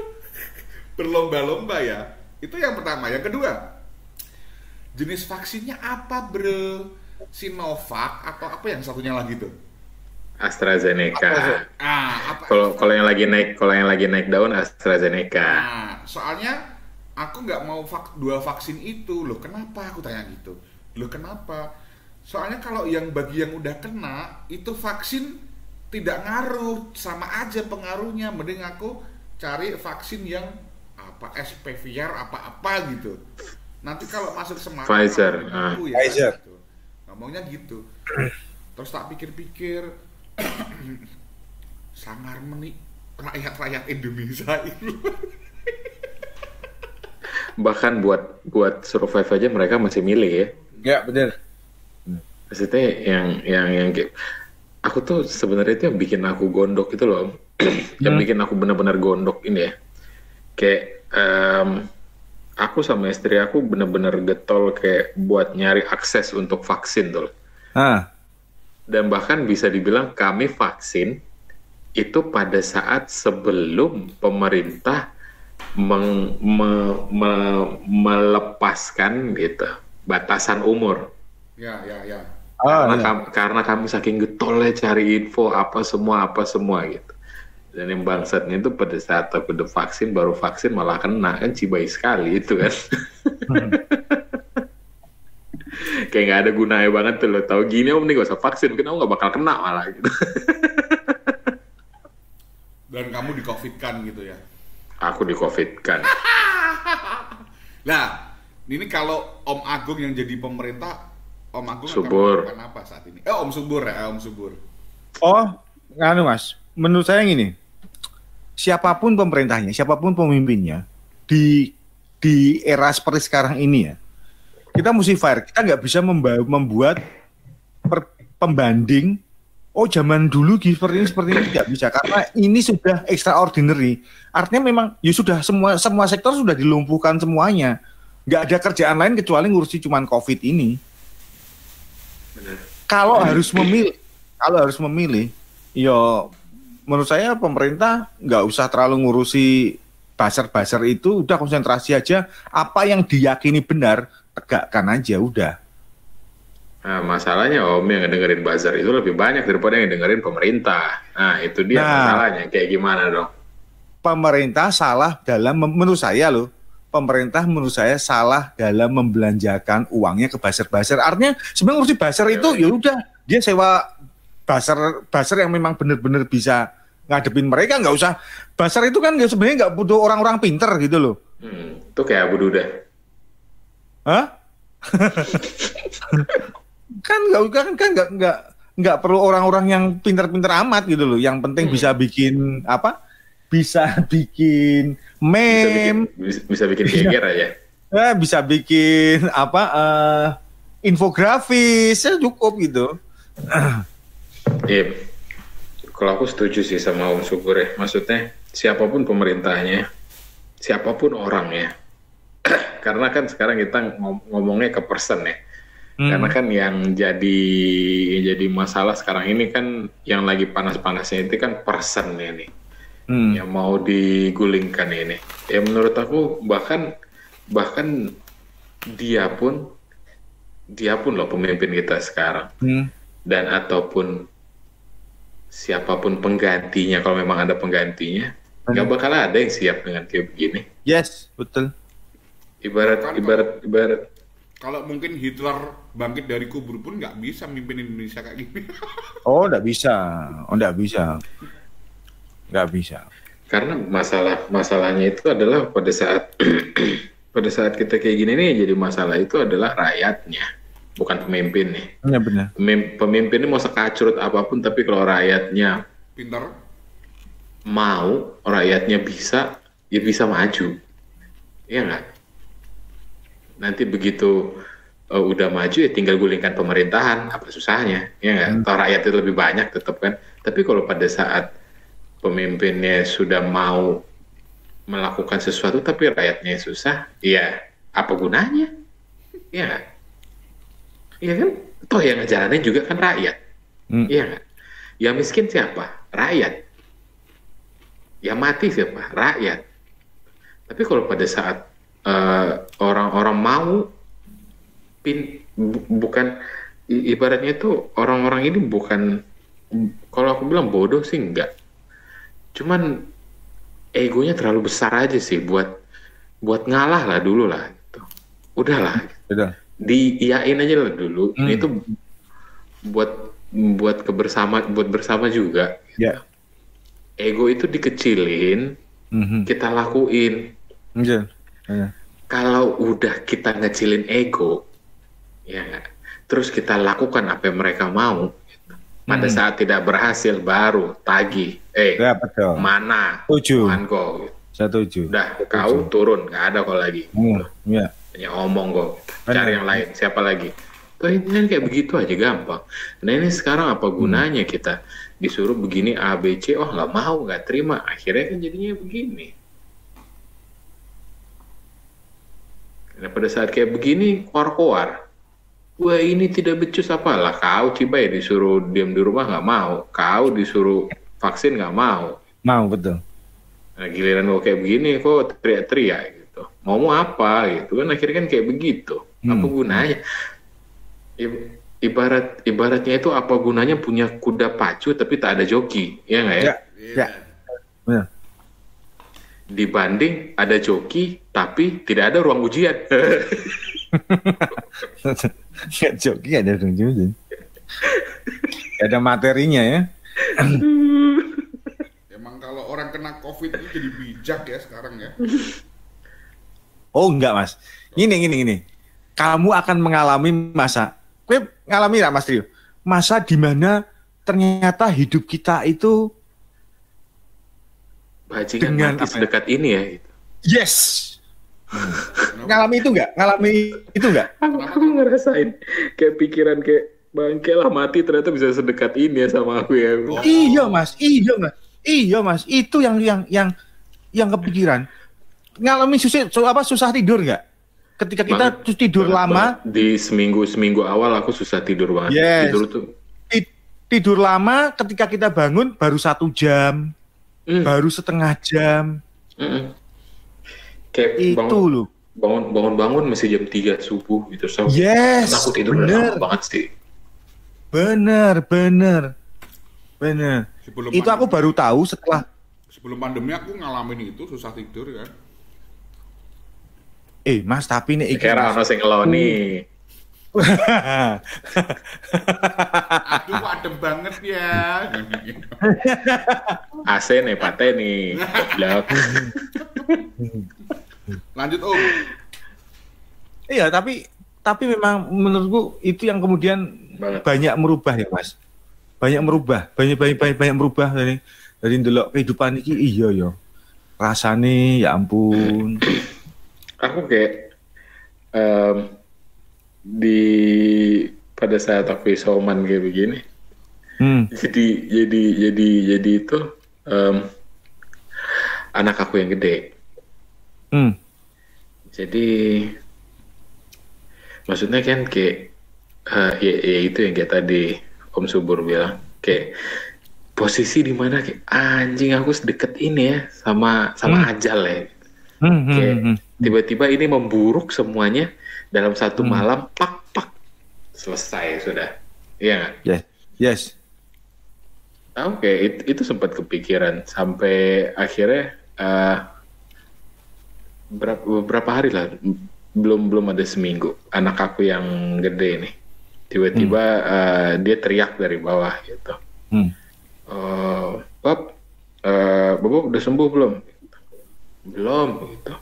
berlomba-lomba ya. Itu yang pertama. Yang kedua, jenis vaksinnya apa bro? Sinovac atau apa yang satunya lagi tuh? AstraZeneca. Kalau yang lagi naik daun AstraZeneca. Soalnya aku nggak mau dua vaksin itu. Loh kenapa? Aku tanya gitu. Loh kenapa? Soalnya kalau bagi yang udah kena itu vaksin tidak ngaruh, sama aja pengaruhnya. Mending aku cari vaksin yang SPVR apa gitu. Nanti kalau masuk Semarang Pfizer. Pfizer. Gitu. Ngomongnya gitu. Terus tak pikir-pikir, sangar menik rakyat Indonesia itu. Bahkan buat survive aja mereka masih milih ya. Ya benar. Maksudnya yang aku tuh sebenarnya itu yang bikin aku gondok itu loh. Yang bikin aku benar-benar gondok ini ya. Kayak aku sama istri aku benar-benar getol kayak buat nyari akses untuk vaksin tuh. Dan bahkan bisa dibilang kami vaksin itu pada saat sebelum pemerintah melepaskan gitu batasan umur. Ya. Karena kami saking getolnya cari info apa semua gitu. Dan yang bangsatnya itu pada saat aku udah vaksin, baru vaksin malah kena, kan cibai sekali itu kan. Kayak nggak ada gunanya banget tuh lo. Tahu gini om nih gak usah vaksin, kenapa nggak bakal kena malah gitu. Dan kamu di COVID-kan gitu ya? Aku di COVID-kan. Nah, ini kalau Om Agung yang jadi pemerintah, Om Agung Subur. akan melakukan apa saat ini? Om Subur ya, Om Subur. Oh, nganu mas. Menurut saya gini, siapapun pemerintahnya, siapapun pemimpinnya di era seperti sekarang ini ya, kita mesti fair. Kita nggak bisa membuat pembanding. Oh zaman dulu seperti ini tidak bisa karena ini sudah extraordinary. Artinya memang ya sudah semua sektor sudah dilumpuhkan semuanya. Nggak ada kerjaan lain kecuali ngurusi cuman COVID ini. Benar. Kalau harus memilih, ya menurut saya pemerintah nggak usah terlalu ngurusi buzzer itu, udah konsentrasi aja apa yang diyakini benar, tegakkan aja udah. Nah, masalahnya om yang dengerin buzzer itu lebih banyak daripada yang dengerin pemerintah. Nah itu dia masalahnya, kayak gimana dong? Pemerintah salah dalam, menurut saya salah dalam membelanjakan uangnya ke buzzer. Artinya sebenarnya ngurusi buzzer itu ya udah dia sewa buzzer yang memang benar-benar bisa ngadepin mereka, nggak usah buzzer itu kan sebenarnya nggak butuh orang-orang pinter gitu loh. Itu kayak Abu Duda. Hah? kan nggak perlu orang-orang yang pinter-pinter amat gitu loh. Yang penting bisa bikin apa? Bisa bikin meme, bisa bikin geger aja. Bisa bikin apa? Infografis, ya cukup gitu. Iya, kalau aku setuju sih sama Om Subur ya. Maksudnya siapapun pemerintahnya, siapapun orangnya. Karena kan sekarang kita ngomongnya ke person ya. Karena kan yang jadi masalah sekarang ini kan yang lagi panas-panasnya itu kan personnya nih. Yang mau digulingkan ini. Ya menurut aku bahkan dia pun loh pemimpin kita sekarang. Dan ataupun siapapun penggantinya, kalau memang ada penggantinya, nggak bakal ada yang siap dengan kayak begini. Yes, betul. Ibarat. Kalau mungkin Hitler bangkit dari kubur pun nggak bisa mimpin Indonesia kayak gini. Oh, nggak bisa. Karena masalahnya itu adalah pada saat pada saat kita kayak gini nih, jadi masalah itu adalah rakyatnya, bukan pemimpin nih. Iya benar. Pemimpin ini mau sekacrut apapun, tapi kalau rakyatnya Pintar. mau, rakyatnya bisa, ya bisa maju. Iya nggak? Nanti begitu udah maju ya tinggal gulingkan pemerintahan, apa susahnya? Ya nggak? Toh rakyat itu lebih banyak tetap kan. Tapi kalau pada saat pemimpinnya sudah mau melakukan sesuatu tapi rakyatnya susah, ya apa gunanya? Iya nggak? Iya kan? Toh yang ngejalanin juga kan rakyat. Iya nggak? Yang miskin siapa? Rakyat. Yang mati siapa? Rakyat. Tapi kalau pada saat orang-orang mau bukan ibaratnya itu orang-orang ini bukan, kalau aku bilang bodoh sih enggak, cuman egonya terlalu besar aja sih buat ngalah lah dulu lah gitu. Udahlah diiyain aja lah dulu. Itu buat kebersamaan, buat bersama juga gitu. Ego itu dikecilin, kita lakuin. Kalau udah kita ngecilin ego, ya terus kita lakukan apa yang mereka mau, gitu. Pada saat tidak berhasil baru tagih, ya, betul. Mana Tuhan kau? Setuju. Udah kau turun, nggak ada kau lagi. Ya. Hanya omong kau, cari yang lain. Siapa lagi? Tuh ini kayak begitu aja gampang. Nah ini sekarang apa gunanya kita disuruh begini A B C, oh nggak mau, nggak terima, akhirnya kan jadinya begini. Nah pada saat kayak begini koar-koar, wah ini tidak becus, apalah kau Ciba ya disuruh diam di rumah nggak mau, kau disuruh vaksin nggak mau. Mau, betul. Nah giliran kok kayak begini kok teriak-teriak gitu, mau apa gitu kan, akhirnya kan kayak begitu. Apa gunanya? Ibaratnya itu apa gunanya punya kuda pacu tapi tak ada joki, ya nggak ya? Ya. Dibanding ada joki tapi tidak ada ruang ujian. Nggak joki, ada ruang ujian. Ada materinya ya. Emang kalau orang kena COVID itu jadi bijak ya sekarang ya. Oh enggak Mas. Gini. Kamu akan mengalami masa. Kowe ngalami nggak Mas Trio? Masa di mana ternyata hidup kita itu bajingan mati sedekat ini ya. Gitu. Yes. Ngalami itu enggak? Aku ngerasain kayak pikiran kayak bangke lah, mati ternyata bisa sedekat ini ya sama aku ya. Oh. Iya Mas. Itu yang kepikiran. Ngalamin susah tidur enggak? Ketika kita tidur lama. Di seminggu awal aku susah tidur banget. Yes. Tidur lama, ketika kita bangun baru 1 jam. Baru setengah jam. Kayak itu loh. Bangun masih jam 3 subuh gitu. So, yes. Aku tidur lama banget sih. Bener. Itu aku baru tahu setelah. Sebelum pandemi aku ngalamin itu susah tidur kan. Mas tapi nih kira ono sing ngeloni. Aduh adem banget ya. AC nih pate nih. Goblok. Lanjut Om. Iya tapi memang menurutku itu yang kemudian banyak merubah ya Mas. Banyak merubah dari ndelok kehidupan iki. Iya ya. Rasane ya ampun. Aku kayak pada saat aku isoman kayak begini, jadi itu anak aku yang gede. Jadi maksudnya kan kayak ya itu yang kayak tadi Om Subur bilang, kayak posisi di mana kayak anjing aku sedekat ini ya sama ajal ya. Kayak tiba-tiba ini memburuk semuanya dalam satu malam, pak selesai sudah, iya nggak? Yes. Oke, itu sempat kepikiran sampai akhirnya beberapa hari lah, belum ada seminggu, anak aku yang gede nih tiba-tiba dia teriak dari bawah gitu, Bob udah sembuh belum gitu.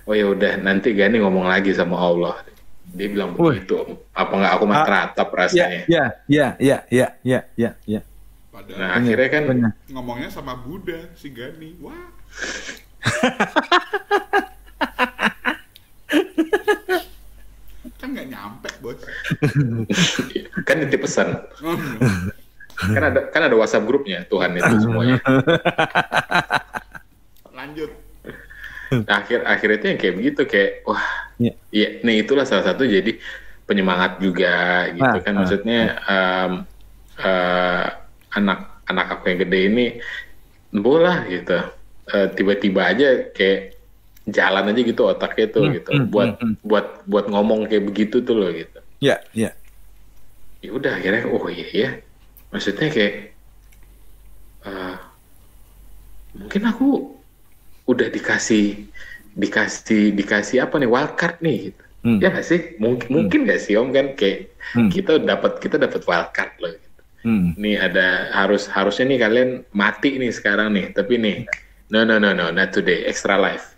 oh ya udah nanti Gani ngomong lagi sama Allah. Dia bilang begitu. Apa nggak aku mah teratap rasanya. Ya. Padahal Nah akhirnya kan ngomongnya sama Buddha si Gani. Wah. Kan nggak nyampe bos. kan nitip pesan. kan ada WhatsApp grupnya Tuhan itu semuanya. Lanjut. Nah, akhirnya itu yang kayak begitu kayak wah iya nih itulah salah satu jadi penyemangat juga gitu kan maksudnya anak aku yang gede ini bola gitu tiba-tiba aja kayak jalan aja gitu otaknya tuh gitu buat ngomong kayak begitu tuh loh gitu ya udah akhirnya oh iya maksudnya kayak mungkin aku udah dikasih apa nih wildcard nih gitu. Ya nggak sih mungkin nggak sih Om kan kayak kita dapat wildcard loh gitu. Nih ada harusnya nih kalian mati nih sekarang nih tapi nih no not today extra life.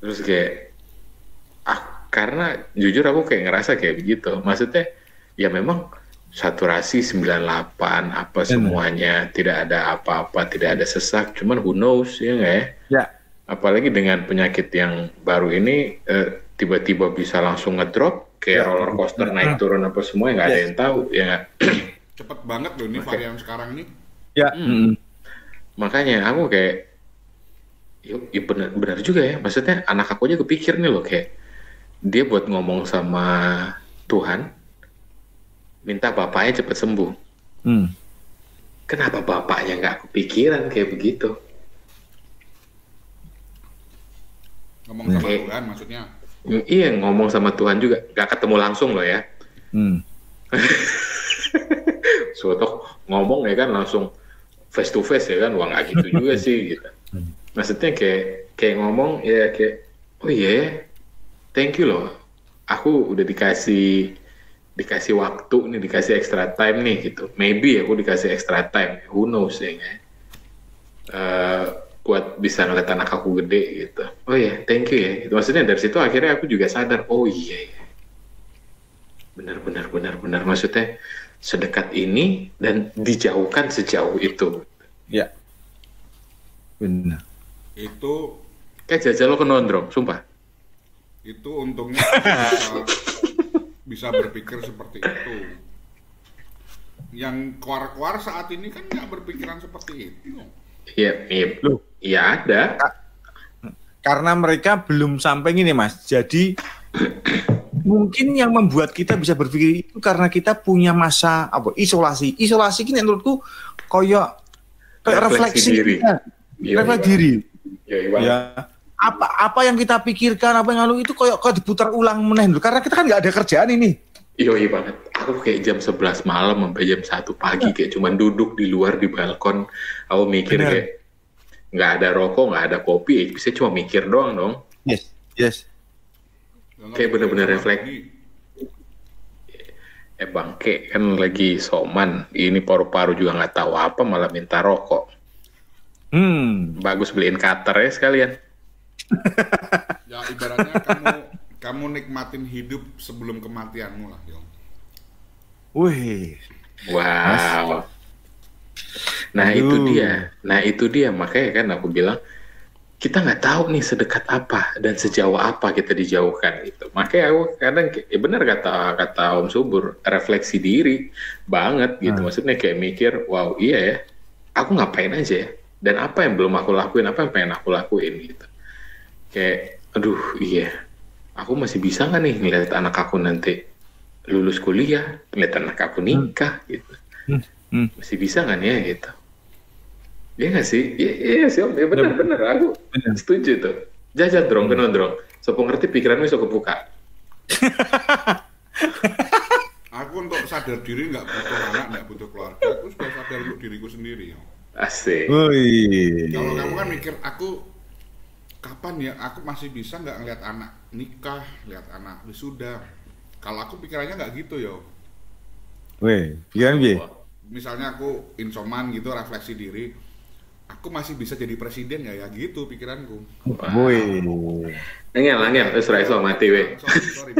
Terus kayak karena jujur aku kayak ngerasa kayak begitu maksudnya ya memang saturasi 98 apa semuanya tidak ada apa-apa tidak ada sesak cuman who knows ya nggak ya apalagi dengan penyakit yang baru ini tiba-tiba bisa langsung ngedrop kayak roller coaster naik turun apa semua nggak ada yang tahu ya cepet banget loh ini varian sekarang nih makanya aku kayak ya benar juga ya maksudnya anak aku aja kepikir nih loh kayak dia buat ngomong sama Tuhan minta bapaknya cepat sembuh. Kenapa bapaknya nggak kepikiran kayak begitu? Ngomong sama Tuhan maksudnya? Iya ngomong sama Tuhan juga, nggak ketemu langsung loh ya. Suatu ngomong ya kan langsung face to face ya kan, wah nggak gitu juga sih gitu. Maksudnya kayak ngomong ya kayak oh iya, thank you loh, aku udah dikasih waktu nih, dikasih extra time nih gitu. Maybe aku dikasih extra time, who knows ya. Buat bisa ngeliat anak aku gede gitu. Oh ya, thank you ya. Gitu. Maksudnya dari situ akhirnya aku juga sadar, oh iya ya. Benar. Maksudnya sedekat ini dan dijauhkan sejauh itu. Ya. Benar. Itu kayak jajal lo ke nondrong, sumpah. Itu untungnya bisa berpikir seperti itu. Yang keluar saat ini kan nggak berpikiran seperti itu. Iya ada. Karena mereka belum sampai gini Mas. Jadi mungkin yang membuat kita bisa berpikir itu karena kita punya masa isolasi. Isolasi ini menurutku kayak refleksi diri. Refleksi diri. Ya. Apa yang kita pikirkan, apa yang lalu itu kayak diputar ulang meneh karena kita kan nggak ada kerjaan ini. Iya banget. Aku kayak jam 11 malam sampai jam 1 pagi kayak cuman duduk di luar di balkon. Aku mikir kayak nggak ada rokok, nggak ada kopi, bisa cuma mikir doang dong. Yes. Kayak bener-bener refleks. Bangke kan lagi soman, ini paru-paru juga nggak tahu apa malah minta rokok. Bagus beliin cutter ya sekalian. Ya ibaratnya kamu nikmatin hidup sebelum kematianmu lah, Yong. Wih. Wow. Nah itu dia makanya kan aku bilang kita nggak tahu nih sedekat apa dan sejauh apa kita dijauhkan gitu. Makanya aku kadang benar kata Om Subur, refleksi diri banget gitu. Maksudnya kayak mikir, wow iya ya, aku ngapain aja ya, dan apa yang belum aku lakuin, apa yang pengen aku lakuin gitu. Kayak, aduh iya, aku masih bisa nggak nih ngeliat anak aku nanti lulus kuliah, ngeliat anak aku nikah gitu. Masih bisa nggak nih ya gitu. Iya nggak sih? Iya sih Om, ya bener, aku setuju tuh. Jajal drong, Sopo ngerti pikiranmu sok kebuka. Aku untuk sadar diri nggak butuh anak, nggak butuh keluarga. Aku sudah sadar untuk diriku sendiri. Asik. Kalau kamu kan mikir, aku kapan ya aku masih bisa nggak ngeliat anak nikah, lihat anak wisuda. Kalau aku pikirannya nggak gitu yo. Pikiran Misalnya aku insoman gitu, refleksi diri. aku masih bisa jadi presiden ya gitu pikiranku. Woi. Angel, terus raiso mati weh. Sorry.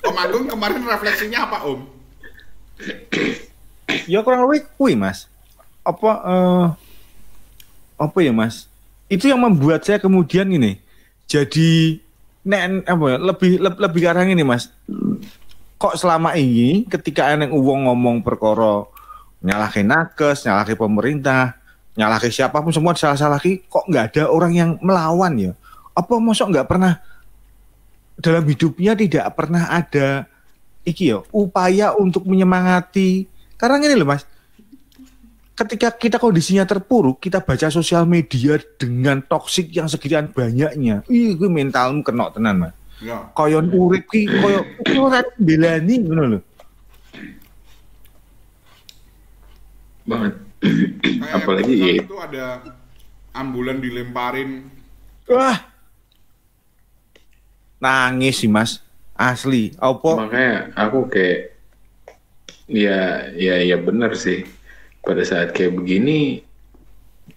Om Agung kemarin refleksinya apa Om? Ya kurang lebih kui Mas. Apa ya Mas? Itu yang membuat saya kemudian ini jadi lebih ke arah ini Mas. Kok selama ini ketika eneng uang ngomong perkara nyalahin nakes, nyalahin pemerintah, nyalahin siapapun semua salah-salahi, kok nggak ada orang yang melawan ya? Apa mosok nggak pernah dalam hidupnya tidak pernah ada upaya untuk menyemangati? Karena ini loh Mas, ketika kita kondisinya terpuruk, kita baca sosial media dengan toksik yang sekian banyaknya, gue mentalmu kena tenan Mas. Ya. Koyon urip ki koyo ora belani ngono lho. Banget. Apalagi ya itu ada ambulan dilemparin. Wah. Nangis sih Mas. Asli. Apa? Makanya aku kayak ya benar sih. Pada saat kayak begini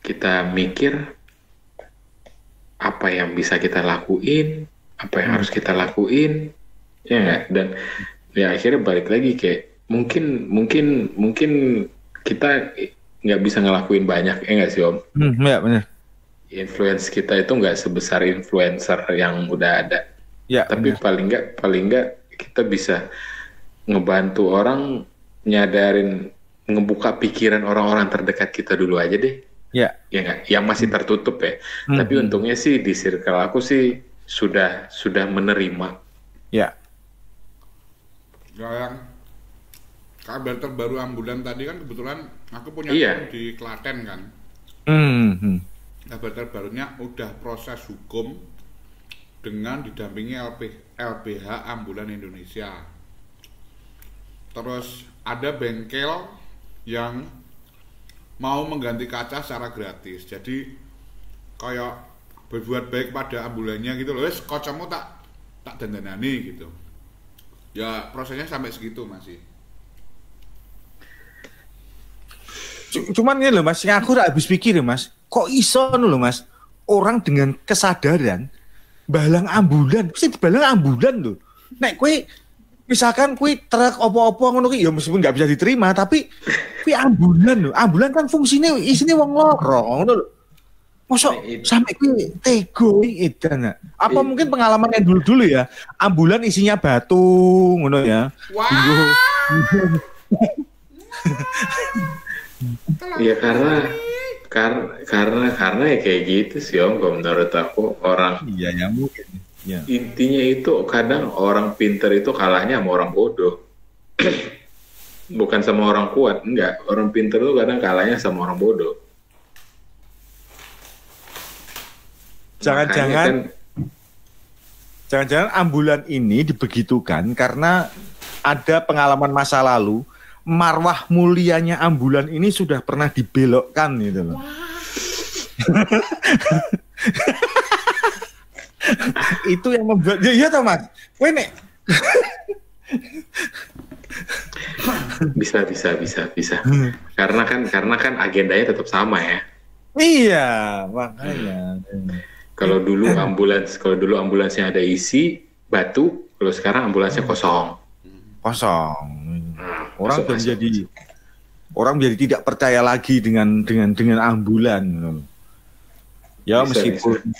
kita mikir apa yang bisa kita lakuin, apa yang harus kita lakuin, ya nggak? Dan ya akhirnya balik lagi kayak mungkin kita nggak bisa ngelakuin banyak, ya nggak sih Om? Ya benar. Influence kita itu nggak sebesar influencer yang udah ada. Ya. Tapi bener. paling nggak kita bisa ngebantu orang nyadarin, ngebuka pikiran orang-orang terdekat kita dulu aja deh. Ya. Ya nggak? Yang masih tertutup ya. Tapi untungnya sih di circle aku sih sudah menerima. Ya. Yang kabar terbaru ambulan tadi kan kebetulan aku punya Iya. di Klaten kan. Kabar terbarunya udah proses hukum dengan didampingi LBH Ambulan Indonesia. Terus ada bengkel yang mau mengganti kaca secara gratis. Jadi kayak berbuat baik pada ambulannya gitu loh. Wes kocamu tak dandanani gitu. Ya prosesnya sampai segitu masih. Cuman ini loh Mas, yang aku udah habis pikir ya Mas. Kok iso loh Mas, orang dengan kesadaran balang ambulan, mesti dibalang ambulan loh. Nek kue misalkan kue truk opo-opo ngono ki ya meskipun nggak bisa diterima, tapi kue ambulan loh. Ambulan kan fungsinya isinya wong loro ngono lho. Mosok sampai kue tego edan. Apa mungkin pengalaman yang dulu-dulu ya, ambulan isinya batu ngono ya. Wah. Ya karena ya kayak gitu sih Om, kalau menurut aku orang. Iya ya mungkin. Ya. Intinya itu kadang orang pinter itu kalahnya sama orang bodoh. Bukan sama orang kuat, enggak. Orang pinter itu kadang kalahnya sama orang bodoh. Jangan-jangan ambulan ini dibegitukan karena ada pengalaman masa lalu, marwah mulianya ambulan ini sudah pernah dibelokkan gitu loh. Itu yang membuat ya toh Mas. Wene. Bisa. Karena kan agendanya tetap sama ya. Iya, makanya. Kalau dulu ambulansnya ada isi batu, kalau sekarang ambulansnya kosong. Orang menjadi tidak percaya lagi dengan ambulan. Ya Bisa. meskipun.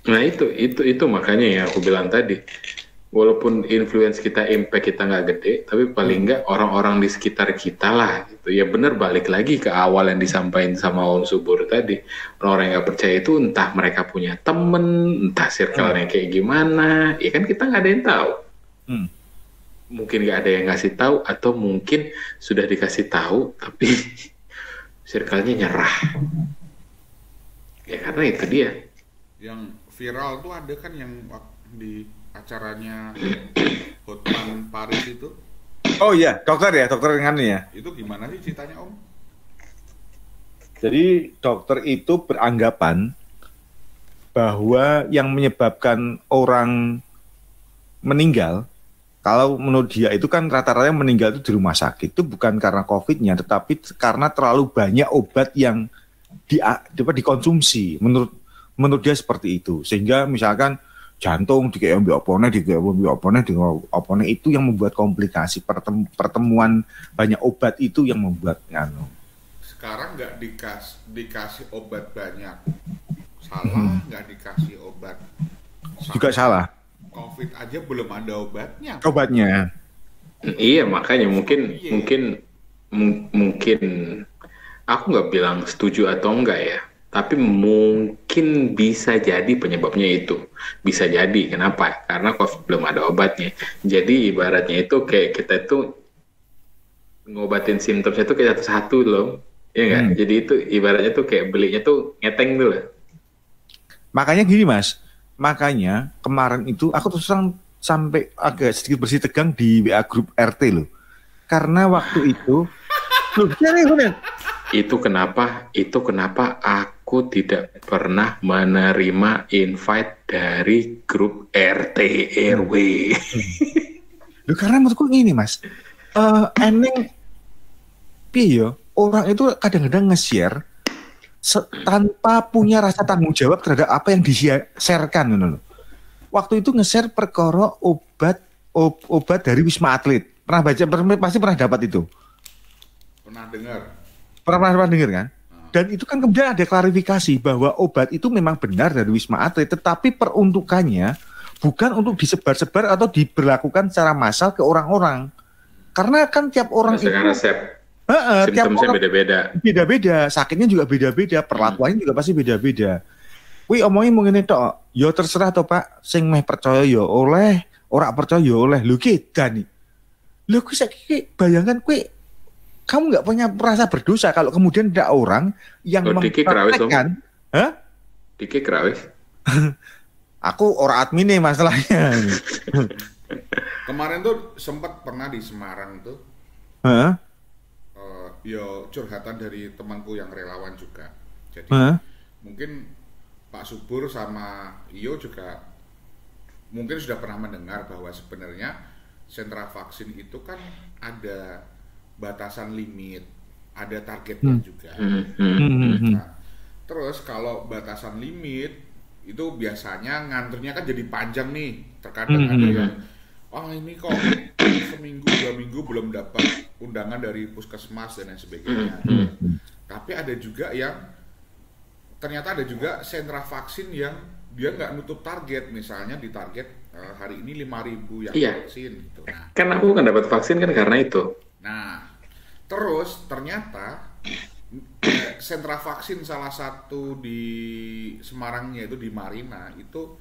Nah itu makanya yang aku bilang tadi. Walaupun influence kita, impact kita nggak gede, tapi paling nggak orang-orang di sekitar kita lah gitu. Ya bener, balik lagi ke awal yang disampaikan sama Om Subur tadi. Orang-orang yang nggak percaya itu entah mereka punya temen, entah circle-nya kayak gimana. Ya kan kita nggak ada yang tahu. Mungkin nggak ada yang ngasih tahu, atau mungkin sudah dikasih tahu tapi circle-nya nyerah. Ya karena itu dia. Yang viral tuh ada kan yang di acaranya Hotman Paris itu. Oh iya, dokter dengan ini ya. Itu gimana sih ceritanya Om? Jadi dokter itu beranggapan bahwa yang menyebabkan orang meninggal Kalau menurut dia itu kan rata-rata yang meninggal itu di rumah sakit itu bukan karena COVID-nya, tetapi karena terlalu banyak obat yang dikonsumsi. Menurut dia seperti itu. Sehingga misalkan jantung dikei opone itu yang membuat komplikasi. Pertemuan banyak obat itu yang membuat Sekarang nggak dikasih obat banyak, salah nggak dikasih obat. Juga salah. COVID aja belum ada obatnya. Iya, makanya mungkin aku nggak bilang setuju atau enggak ya, tapi mungkin bisa jadi penyebabnya itu. Bisa jadi, kenapa? Karena COVID belum ada obatnya. Jadi ibaratnya itu kayak kita itu ngobatin simptomnya itu kayak satu-satu loh. Iya nggak? Jadi itu ibaratnya tuh kayak belinya tuh ngeteng tuh lah. Makanya gini Mas, makanya kemarin itu aku terus terang sampai agak sedikit bersih tegang di WA grup RT loh. Karena waktu itu itu kenapa aku tidak pernah menerima invite dari grup RT RW. Loh, karena menurutku gini Mas, eneng piye orang itu kadang-kadang nge-share tanpa punya rasa tanggung jawab terhadap apa yang di-sharekan gitu loh. Waktu itu nge-share perkara obat dari Wisma Atlet. Pernah baca, pasti pernah dapat itu. Pernah dengar. Pernah dengar kan? Dan itu kan kemudian ada klarifikasi bahwa obat itu memang benar dari Wisma Atlet, tetapi peruntukannya bukan untuk disebar-sebar atau diberlakukan secara massal ke orang-orang. Karena kan tiap orang itu resep. Simptomnya beda-beda, sakitnya juga beda-beda, perlakuannya juga pasti beda-beda. Wih omongin mau ngene tok, yo terserah toh Pak, sing meh percaya yo oleh, ora percaya yo oleh. Lho kita nih. Lho kuwi saiki bayangkan kuwi kamu nggak punya merasa berdosa kalau kemudian ada orang yang mempraktekkan. Diki kerawis. Aku ora admin nih masalahnya. Kemarin tuh sempat pernah di Semarang tuh. Yo curhatan dari temanku yang relawan juga. Jadi mungkin Pak Subur sama Iyo juga mungkin sudah pernah mendengar bahwa sebenarnya sentra vaksin itu kan ada batasan limit, ada targetnya juga. Nah, terus kalau batasan limit itu biasanya nganternya kan jadi panjang nih. Terkadang ada yang ini kok seminggu 2 minggu belum dapat undangan dari puskesmas dan lain sebagainya. Tapi ada juga yang ternyata ada juga sentra vaksin yang dia nggak nutup target, misalnya di target hari ini 5.000 yang vaksin gitu. Nah, kan aku kan dapat vaksin kan karena itu. Nah, terus ternyata sentra vaksin salah satu di Semarangnya itu di Marina itu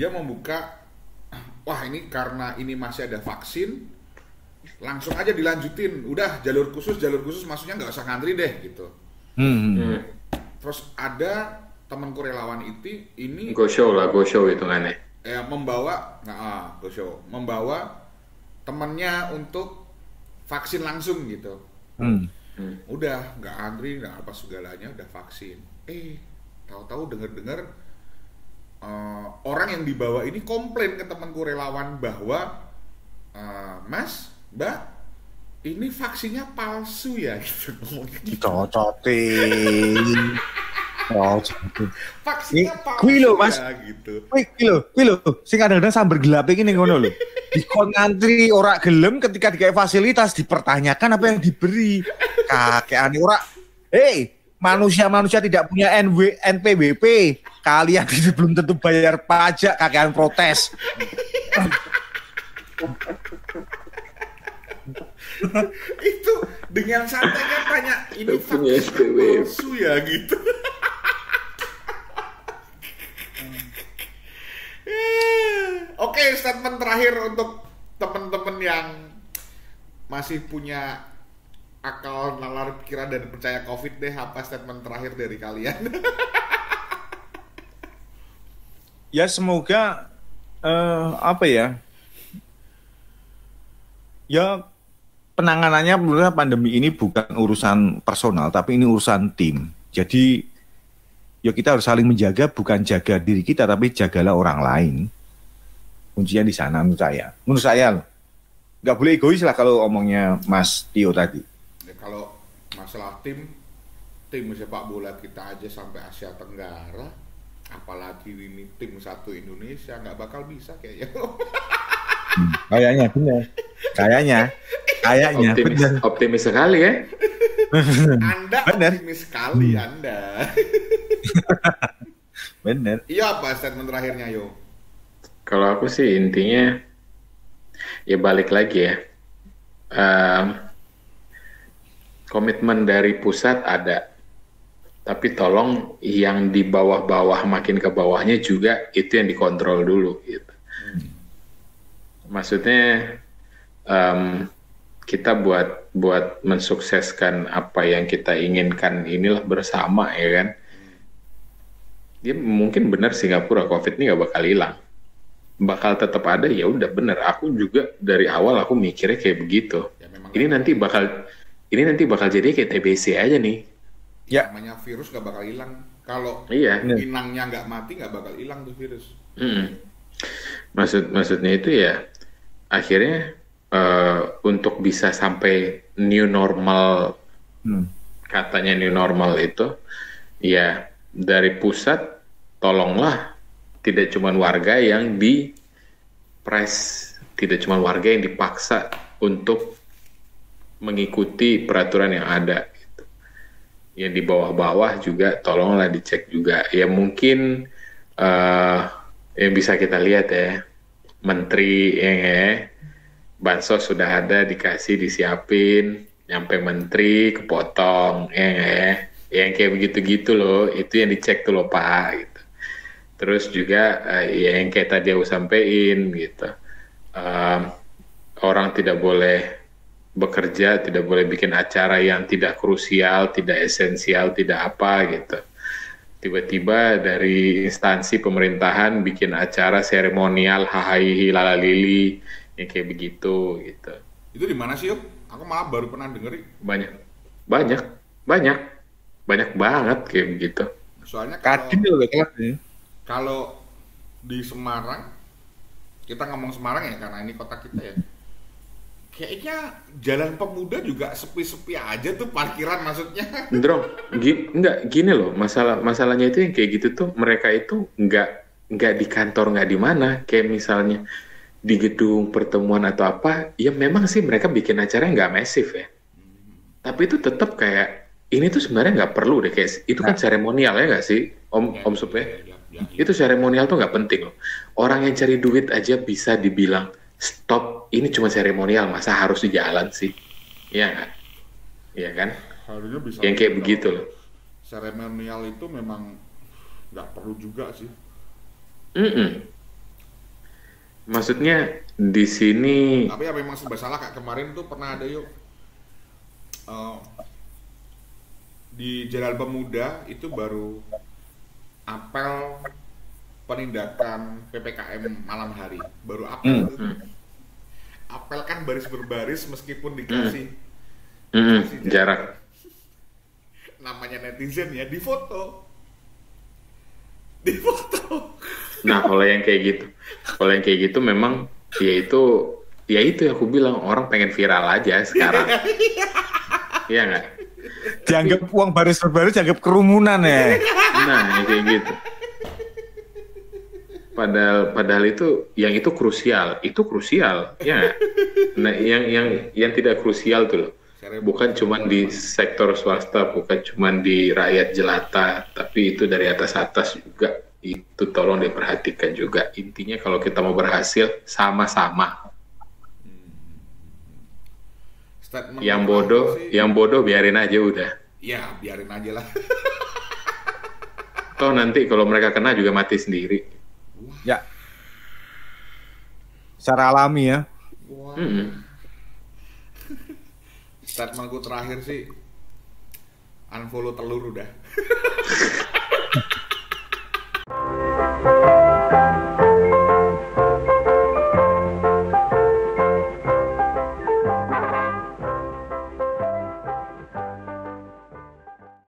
dia membuka, wah ini karena ini masih ada vaksin, langsung aja dilanjutin, udah jalur khusus maksudnya nggak usah ngantri deh gitu. Terus ada temanku relawan ini go show itu kan ya membawa membawa temennya untuk vaksin langsung gitu. Udah nggak antri nggak apa segalanya, udah vaksin. Tahu-tahu dengar orang yang dibawa ini komplain ke temanku relawan bahwa Mbak, ini vaksinnya palsu ya gitu. Dicocotin. Vaksinnya palsu kuwi lho Mas ya gitu. Kuwi lho sing kadang-kadang sambar gelap iki ning ngono lho. Dikon ngantri ora gelem ketika dikai fasilitas dipertanyakan apa yang diberi. Kakeane ora. Manusia-manusia tidak punya NPWP. Kalian belum tentu bayar pajak, kakean protes. Itu dengan santainya tanya ini vaksin palsu ya gitu. Oke, statement terakhir untuk teman-teman yang masih punya akal, nalar, pikiran dan percaya COVID deh, apa statement terakhir dari kalian? Ya semoga ya penanganannya menurut pandemi ini bukan urusan personal tapi ini urusan tim. Jadi ya kita harus saling menjaga, bukan jaga diri kita tapi jagalah orang lain. Kuncinya di sana menurut saya. Menurut saya loh. nggak boleh egois lah kalau omongnya Mas Tio tadi. Ya, kalau masalah tim sepak bola kita aja sampai Asia Tenggara, apalagi ini tim satu Indonesia, nggak bakal bisa kayaknya. Kayaknya benar. Kayaknya optimis sekali ya. Anda optimis sekali Anda. Bener. Iya, apa statement terakhirnya, Yo? Kalau aku sih intinya ya balik lagi ya. Komitmen dari pusat ada. Tapi tolong yang di bawah-bawah makin ke bawahnya juga itu yang dikontrol dulu gitu. Maksudnya kita buat mensukseskan apa yang kita inginkan inilah bersama ya kan. Dia mungkin benar Singapura COVID ini nggak bakal hilang, bakal tetap ada, ya udah bener. Aku juga dari awal aku mikirnya kayak begitu. Ya, ini nanti bakal jadi kayak TBC aja nih. Ya. Namanya virus nggak bakal hilang. Kalau inangnya nggak mati nggak bakal hilang tuh virus. Maksudnya itu ya akhirnya untuk bisa sampai new normal, katanya new normal itu ya dari pusat tolonglah tidak cuma warga yang tidak cuma warga yang dipaksa untuk mengikuti peraturan yang ada gitu. Yang di bawah-bawah juga tolonglah dicek juga. Ya mungkin yang bisa kita lihat ya, menteri bansos sudah ada, dikasih, disiapin, nyampe menteri kepotong yang kayak begitu-gitu loh, itu yang dicek tuh loh Pak gitu. Terus juga ya yang kayak tadi aku sampein gitu, orang tidak boleh bekerja, tidak boleh bikin acara yang tidak krusial, tidak esensial, tidak apa gitu. Tiba-tiba dari instansi pemerintahan bikin acara seremonial hahaha lalalili yang kayak begitu gitu. Itu di mana sih, Yuk? Aku malah baru pernah dengerin. Banyak banget kayak begitu. Soalnya kalau di Semarang, kita ngomong Semarang ya karena ini kota kita ya, kayaknya Jalan Pemuda juga sepi-sepi aja tuh parkiran maksudnya. Drong, enggak gini loh, masalahnya itu yang kayak gitu tuh mereka itu enggak di kantor, enggak di mana, kayak misalnya di gedung pertemuan atau apa, ya memang sih mereka bikin acara nggak masif ya, tapi itu tetap kayak ini tuh sebenarnya nggak perlu deh, kayak itu kan seremonial ya nggak sih Om Sup ya? Itu seremonial tuh nggak penting loh. Orang yang cari duit aja bisa dibilang stop, ini cuma seremonial, masa harus di jalan sih? Iya nggak? Iya kan? Harusnya bisa yang kayak begitu loh. Seremonial itu memang nggak perlu juga sih. Maksudnya di sini. Tapi ya memang serba salah, Kak. Kemarin tuh pernah ada di Jalan Pemuda itu baru apel penindakan PPKM malam hari, baru apel. Apel kan baris berbaris meskipun dikasih jarak. Namanya netizen ya, difoto. Nah kalau yang kayak gitu memang ya itu yang aku bilang, orang pengen viral aja sekarang. Iya nggak? Dianggap uang baris berbaris, dianggap kerumunan ya. Nah kayak gitu. Padahal itu krusial, ya. Nah yang tidak krusial tuh loh, bukan cuma di sektor swasta, bukan cuma di rakyat jelata, tapi itu dari atas juga, itu tolong diperhatikan juga. Intinya kalau kita mau berhasil sama-sama. Yang bodoh biarin aja udah. Ya biarin aja lah. Toh nanti kalau mereka kena juga mati sendiri. Ya, secara alami ya. Statementku terakhir sih, unfollow telur udah.